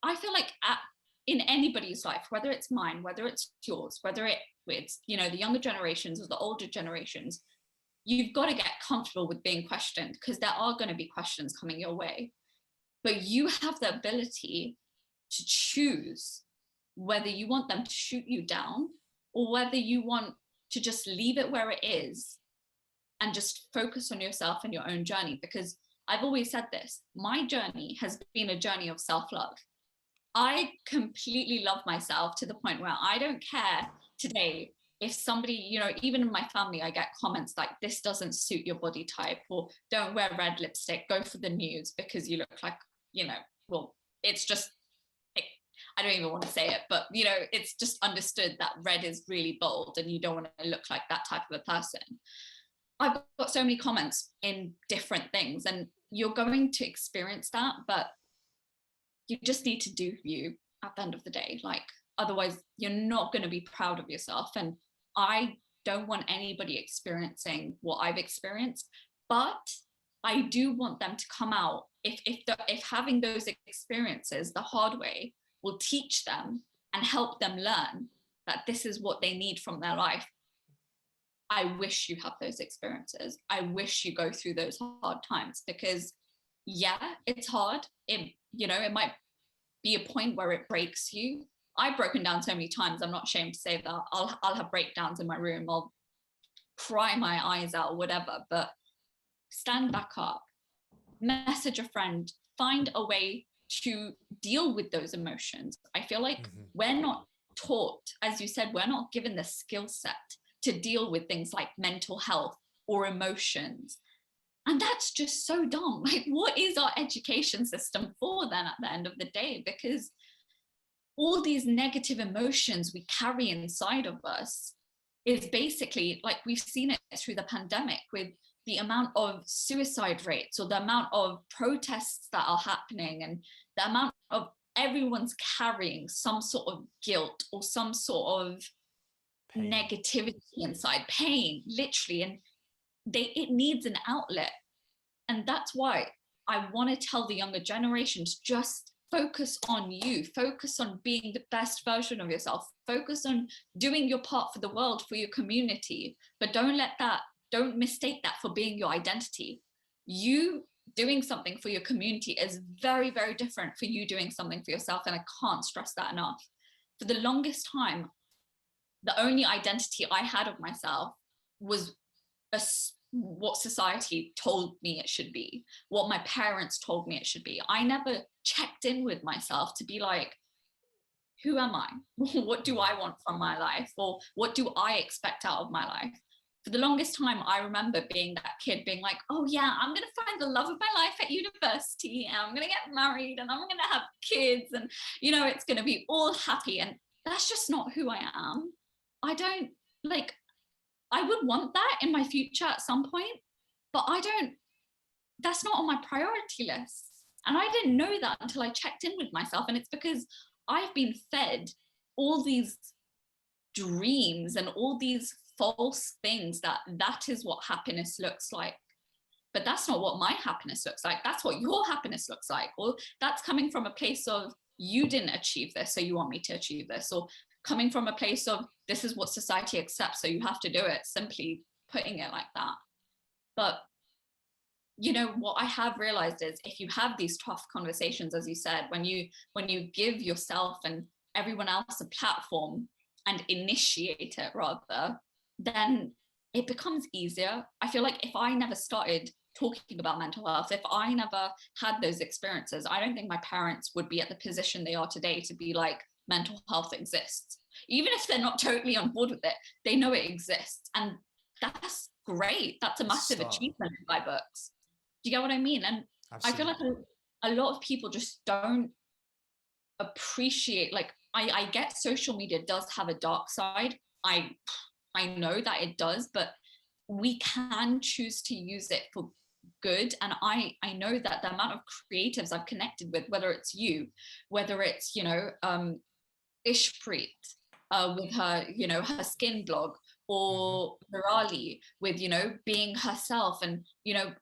I feel like in anybody's life, whether it's mine, whether it's yours, whether it's, you know, the younger generations or the older generations, you've got to get comfortable with being questioned, because there are going to be questions coming your way. But you have the ability to choose whether you want them to shoot you down, or whether you want to just leave it where it is and just focus on yourself and your own journey. Because I've always said this, my journey has been a journey of self-love. I completely love myself to the point where I don't care today if somebody, you know, even in my family, I get comments like, this doesn't suit your body type, or don't wear red lipstick, go for the nudes because you look like, you know, well, it's just, I don't even want to say it, but, you know, it's just understood that red is really bold and you don't want to look like that type of a person. I've got so many comments in different things, and you're going to experience that, but you just need to do you at the end of the day. Like, otherwise you're not going to be proud of yourself. And I don't want anybody experiencing what I've experienced, but I do want them to come out, if having those experiences the hard way will teach them and help them learn that this is what they need from their life. I wish you have those experiences. I wish you go through those hard times, because yeah, it's hard. You know, it might be a point where it breaks you. I've broken down so many times. I'm not ashamed to say that. I'll have breakdowns in my room. I'll cry my eyes out or whatever, but stand back up, message a friend, find a way to deal with those emotions. I feel like we're not taught, as you said, we're not given the skill set to deal with things like mental health or emotions. And that's just so dumb. Like, what is our education system for then at the end of the day? Because all these negative emotions we carry inside of us is basically, like, we've seen it through the pandemic with the amount of suicide rates or the amount of protests that are happening, and the amount of everyone's carrying some sort of guilt or some sort of Pain. negativity inside, pain, literally. And it needs an outlet. And that's why I want to tell the younger generations, just focus on you, focus on being the best version of yourself, focus on doing your part for the world, for your community, but don't mistake that for being your identity. You doing something for your community is very, very different for you doing something for yourself. And I can't stress that enough. For the longest time, the only identity I had of myself was what society told me it should be, what my parents told me it should be. I never checked in with myself to be like, who am I? What do I want from my life? Or what do I expect out of my life? For the longest time, I remember being that kid being like, oh yeah, I'm going to find the love of my life at university, and I'm going to get married, and I'm going to have kids, and, it's going to be all happy. And that's just not who I am. I don't, like, I would want that in my future at some point, but that's not on my priority list. And I didn't know that until I checked in with myself. And it's because I've been fed all these dreams and all these false things that is what happiness looks like. But that's not what my happiness looks like. That's what your happiness looks like. Or that's coming from a place of, you didn't achieve this, so you want me to achieve this. Or coming from a place of, this is what society accepts, so you have to do it, simply putting it like that. But what I have realized is, if you have these tough conversations, as you said, when you give yourself and everyone else a platform and initiate it rather, then it becomes easier. I feel like if I never started talking about mental health, if I never had those experiences, I don't think my parents would be at the position they are today to be like, mental health exists. Even if they're not totally on board with it, they know it exists. And that's great. That's a massive achievement in my books. Do you get what I mean? And Absolutely. I feel like a lot of people just don't appreciate, like, I get social media does have a dark side. I know that it does, but we can choose to use it for good. And I know that the amount of creatives I've connected with, whether it's you, whether it's, Ishpreet with her, her skin blog, or Virali with, being herself, and,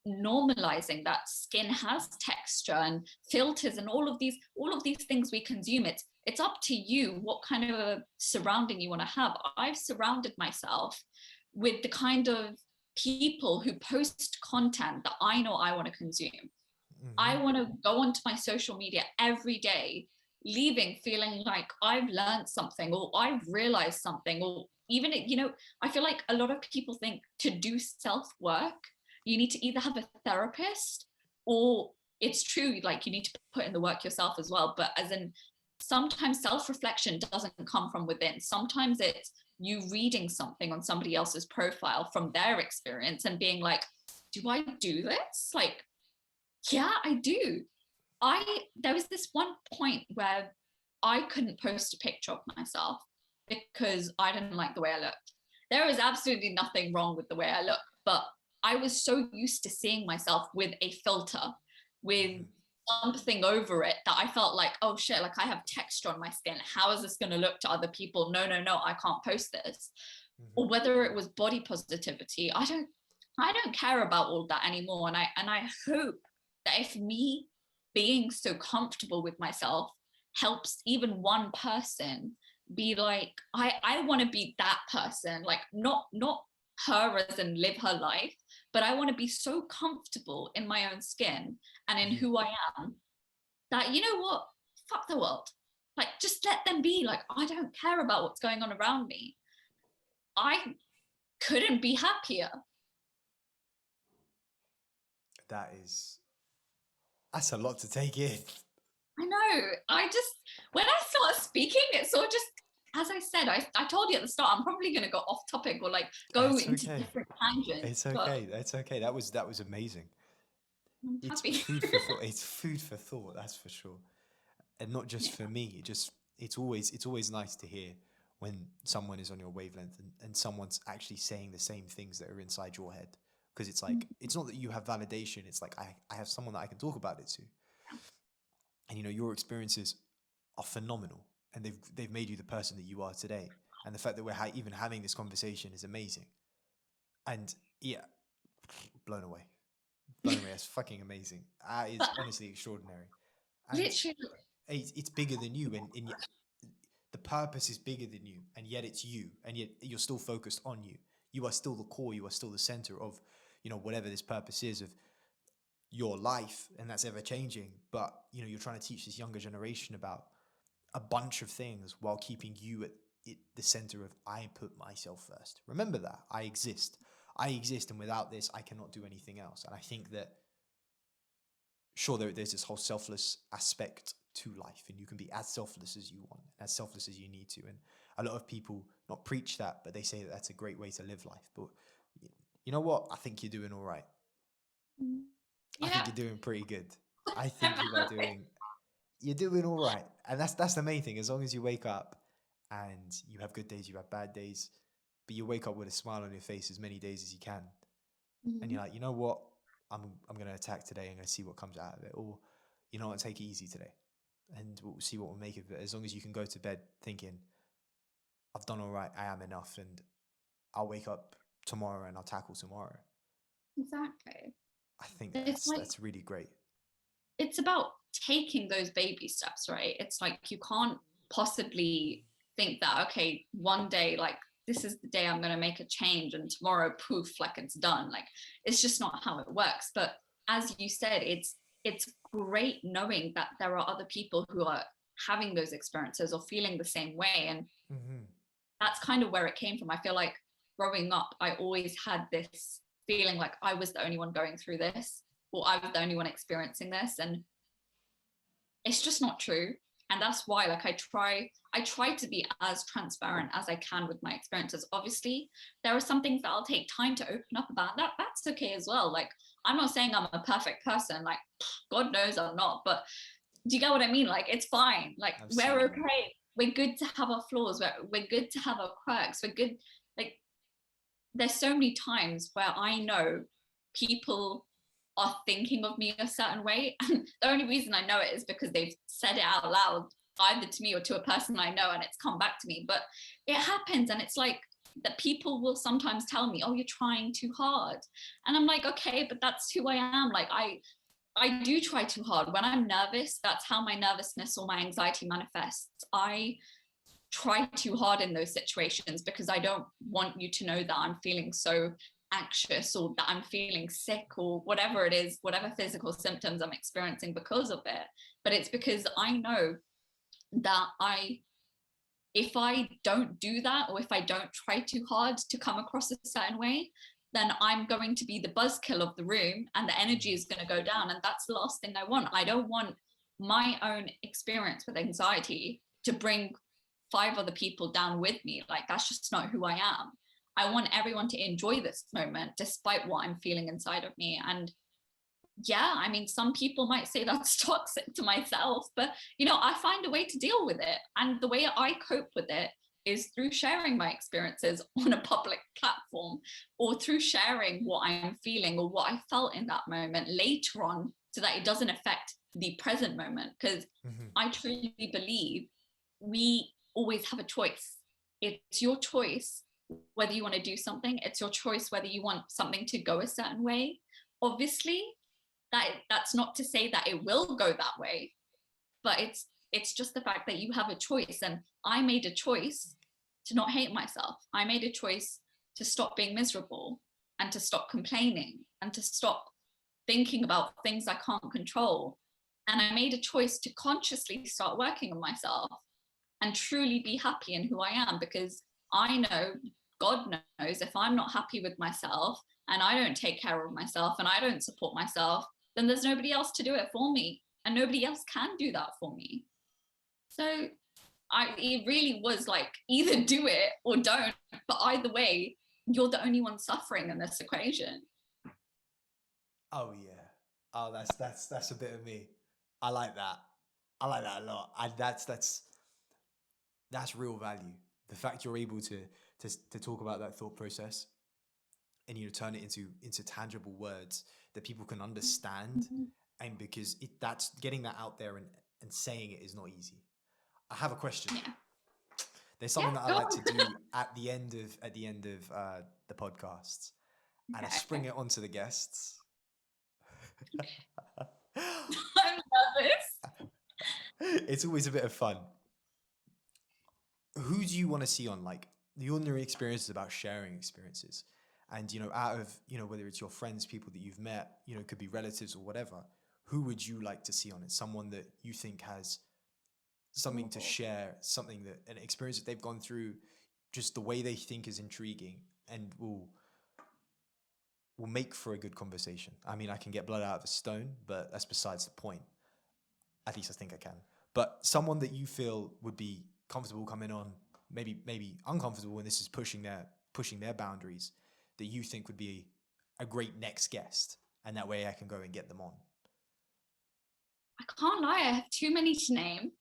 normalizing that skin has texture and filters and all of these things we consume. It's up to you what kind of a surrounding you want to have. I've surrounded myself with the kind of people who post content that I know I want to consume. I want to go onto my social media every day, leaving feeling like I've learned something, or I've realized something, or even, I feel like a lot of people think to do self-work, you need to either have a therapist, or it's true, like, you need to put in the work yourself as well. But as in, sometimes self-reflection doesn't come from within. Sometimes it's you reading something on somebody else's profile from their experience and being like, do I do this? Like, yeah, I do. There was this one point where I couldn't post a picture of myself because I didn't like the way I looked. There was absolutely nothing wrong with the way I look, but I was so used to seeing myself with a filter, with something over it, that I felt like, oh shit, like, I have texture on my skin. How is this going to look to other people? No, I can't post this. Or whether it was body positivity, I don't care about all that anymore. And I hope that if me being so comfortable with myself helps even one person be like, I want to be that person, like, not her as in live her life, but I want to be so comfortable in my own skin and in who I am, that, you know what, fuck the world, like, just let them be. Like, I don't care about what's going on around me. I couldn't be happier. That's a lot to take in. I know. When I start speaking, it's all just as I said, I told you at the start, I'm probably going to go off topic or like go It's into okay. different tangents, It's but okay. That's okay. That was amazing. I'm It's happy. food for thought. It's food for thought. That's for sure. And not just Yeah. for me. It's always nice to hear when someone is on your wavelength and someone's actually saying the same things that are inside your head. Because it's like it's not that you have validation. It's like I have someone that I can talk about it to. And your experiences are phenomenal, and they've made you the person that you are today. And the fact that we're even having this conversation is amazing. And yeah, blown away, blown away. That's fucking amazing. But It's honestly extraordinary. And literally, it's bigger than you, and yet the purpose is bigger than you, and yet it's you, and yet you're still focused on you. You are still the core. You are still the center of, whatever this purpose is of your life, and that's ever changing. But you're trying to teach this younger generation about a bunch of things while keeping you at the center of I put myself first. Remember that I exist. I exist, and without this, I cannot do anything else. And I think that sure, there's this whole selfless aspect to life, and you can be as selfless as you want, as selfless as you need to. And a lot of people not preach that, but they say that that's a great way to live life. But you know what? I think you're doing all right. I think yeah. you're doing pretty good. I think you're doing all right, and that's the main thing. As long as you wake up and you have good days, you have bad days, but you wake up with a smile on your face as many days as you can, and you're like, you know what, I'm gonna attack today. I'm gonna see what comes out of it, or what, take it easy today, and we'll see what we'll make of it. As long as you can go to bed thinking, I've done all right, I am enough, and I'll wake up tomorrow and I'll tackle tomorrow. Exactly. I think It's that's like that's really great. it's about taking those baby steps, right? It's like you can't possibly think that, okay, one day, like this is the day I'm going to make a change and tomorrow, poof, like it's done. Like it's just not how it works. But as you said, it's great knowing that there are other people who are having those experiences or feeling the same way. And Mm-hmm. that's kind of where it came from. I feel like growing up, I always had this feeling like I was the only one going through this, or I was the only one experiencing this. And it's just not true. And that's why, like, I try to be as transparent as I can with my experiences. Obviously, there are some things that I'll take time to open up about. That's okay as well. Like, I'm not saying I'm a perfect person. Like, God knows I'm not. But do you get what I mean? Like, it's fine. Like, we're Absolutely. okay. We're good to have our flaws. We're good to have our quirks. We're good. Like, there's so many times where I know people are thinking of me a certain way. And the only reason I know it is because they've said it out loud, either to me or to a person I know, and it's come back to me. But it happens. And it's like that people will sometimes tell me, oh, you're trying too hard. And I'm like, okay, but that's who I am. Like I do try too hard. When I'm nervous, that's how my nervousness or my anxiety manifests. I try too hard in those situations because I don't want you to know that I'm feeling so anxious or that I'm feeling sick or whatever it is, whatever physical symptoms I'm experiencing because of it. But it's because I know that if I don't do that, or if I don't try too hard to come across a certain way, then I'm going to be the buzzkill of the room and the energy is going to go down. And that's the last thing I want. I don't want my own experience with anxiety to bring 5 other people down with me. Like, that's just not who I am. I want everyone to enjoy this moment despite what I'm feeling inside of me. And yeah, I mean, some people might say that's toxic to myself, but I find a way to deal with it. And the way I cope with it is through sharing my experiences on a public platform, or through sharing what I'm feeling or what I felt in that moment later on, so that it doesn't affect the present moment. Because Mm-hmm. I truly believe we always have a choice. It's your choice whether you want to do something. It's your choice whether you want something to go a certain way. Obviously, that's not to say that it will go that way, but it's just the fact that you have a choice. And I made a choice to not hate myself. I made a choice to stop being miserable and to stop complaining and to stop thinking about things I can't control. And I made a choice to consciously start working on myself and truly be happy in who I am, because I know, God knows, if I'm not happy with myself and I don't take care of myself and I don't support myself, then there's nobody else to do it for me, and nobody else can do that for me. So it really was like, either do it or don't, but either way, you're the only one suffering in this equation. Oh yeah. Oh, that's a bit of me. I like that. I like that a lot. And that's real value. The fact you're able to talk about that thought process and turn it into tangible words that people can understand, and because that's getting that out there and saying it is not easy. I have a question. Yeah. There's something that I go like on. to do at the end of the podcasts, and I spring it onto the guests. I'm nervous. It's always a bit of fun. Who do you want to see on, like, the ordinary experience is about sharing experiences, and out of whether it's your friends, people that you've met, it could be relatives or whatever. Who would you like to see on it? Someone that you think has something to share, something that an experience that they've gone through, just the way they think is intriguing and will make for a good conversation. I mean, I can get blood out of a stone, but that's besides the point. At least I think I can. But someone that you feel would be comfortable coming on, maybe uncomfortable when this is pushing their boundaries, that you think would be a great next guest, and that way I can go and get them on. I can't lie, I have too many to name.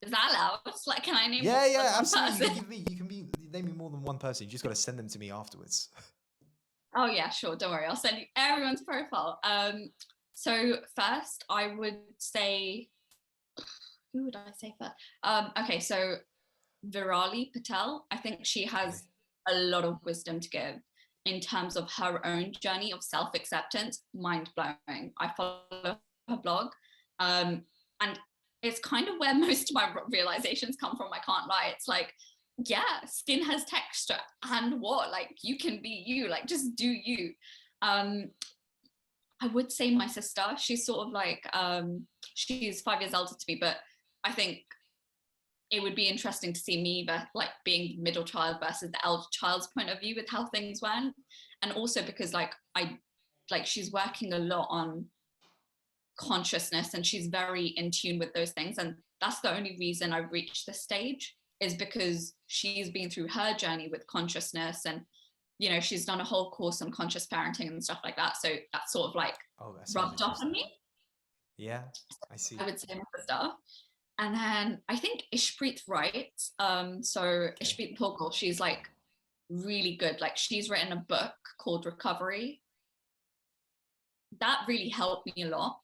Is that allowed? Like, can I name Yeah, one absolutely. person? You can name me more than one person. You just got to send them to me afterwards. Oh yeah, sure. Don't worry. I'll send you everyone's profile. So first, I would say, who would I say first? Okay, so Virali Patel. I think she has a lot of wisdom to give in terms of her own journey of self-acceptance. Mind blowing. I follow her blog, and it's kind of where most of my realizations come from. I can't lie. It's like, yeah, skin has texture, and what? Like, you can be you. Like, just do you. I would say my sister. She's sort of like, she's 5 years older to me, but I think it would be interesting to see me, but like being middle child versus the elder child's point of view with how things went. And also because she's working a lot on consciousness, and she's very in tune with those things. And that's the only reason I reached this stage, is because she's been through her journey with consciousness, and she's done a whole course on conscious parenting and stuff like that. So that's sort of like rubbed off on me. Yeah, I see. I would say my sister. And then I think Ishpreet writes. Ishpreet Paul, she's like really good. Like, she's written a book called Recovery. That really helped me a lot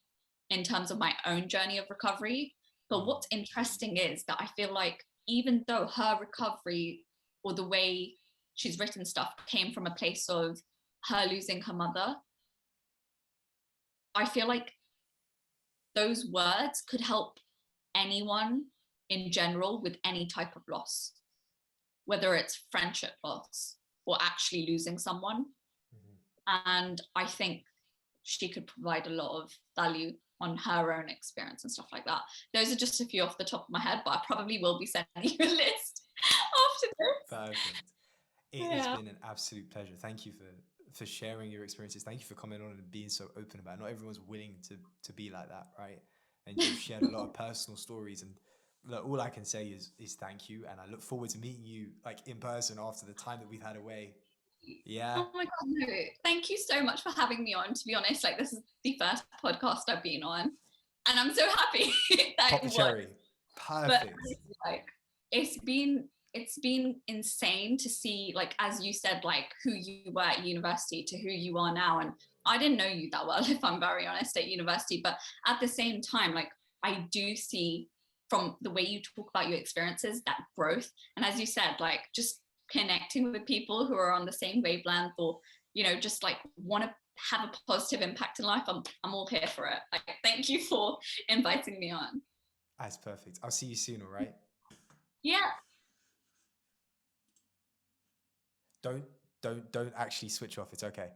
in terms of my own journey of recovery. But what's interesting is that I feel like, even though her recovery, or the way she's written stuff, came from a place of her losing her mother, I feel like those words could help anyone in general with any type of loss, whether it's friendship loss or actually losing someone. And I think she could provide a lot of value on her own experience and stuff like that. Those are just a few off the top of my head, but I probably will be sending you a list after this. Perfect. It has been an absolute pleasure. Thank you for sharing your experiences. Thank you for coming on and being so open about it. Not everyone's willing to be like that, right? And you've shared a lot of personal stories, and look, all I can say is thank you, and I look forward to meeting you, like, in person after the time that we've had away. Yeah. Oh my God, no. Thank you so much for having me on. To be honest, like, this is the first podcast I've been on, and I'm so happy that Pop the cherry. Perfect. But like, it's been insane to see, like, as you said, like, who you were at university to who you are now. And I didn't know you that well, if I'm very honest, at university, but at the same time, like, I do see from the way you talk about your experiences, that growth. And as you said, like, just connecting with people who are on the same wavelength, or just like want to have a positive impact in life. I'm all here for it. Like, thank you for inviting me on. That's perfect. I'll see you soon, all right? Yeah. Don't actually switch off. It's okay.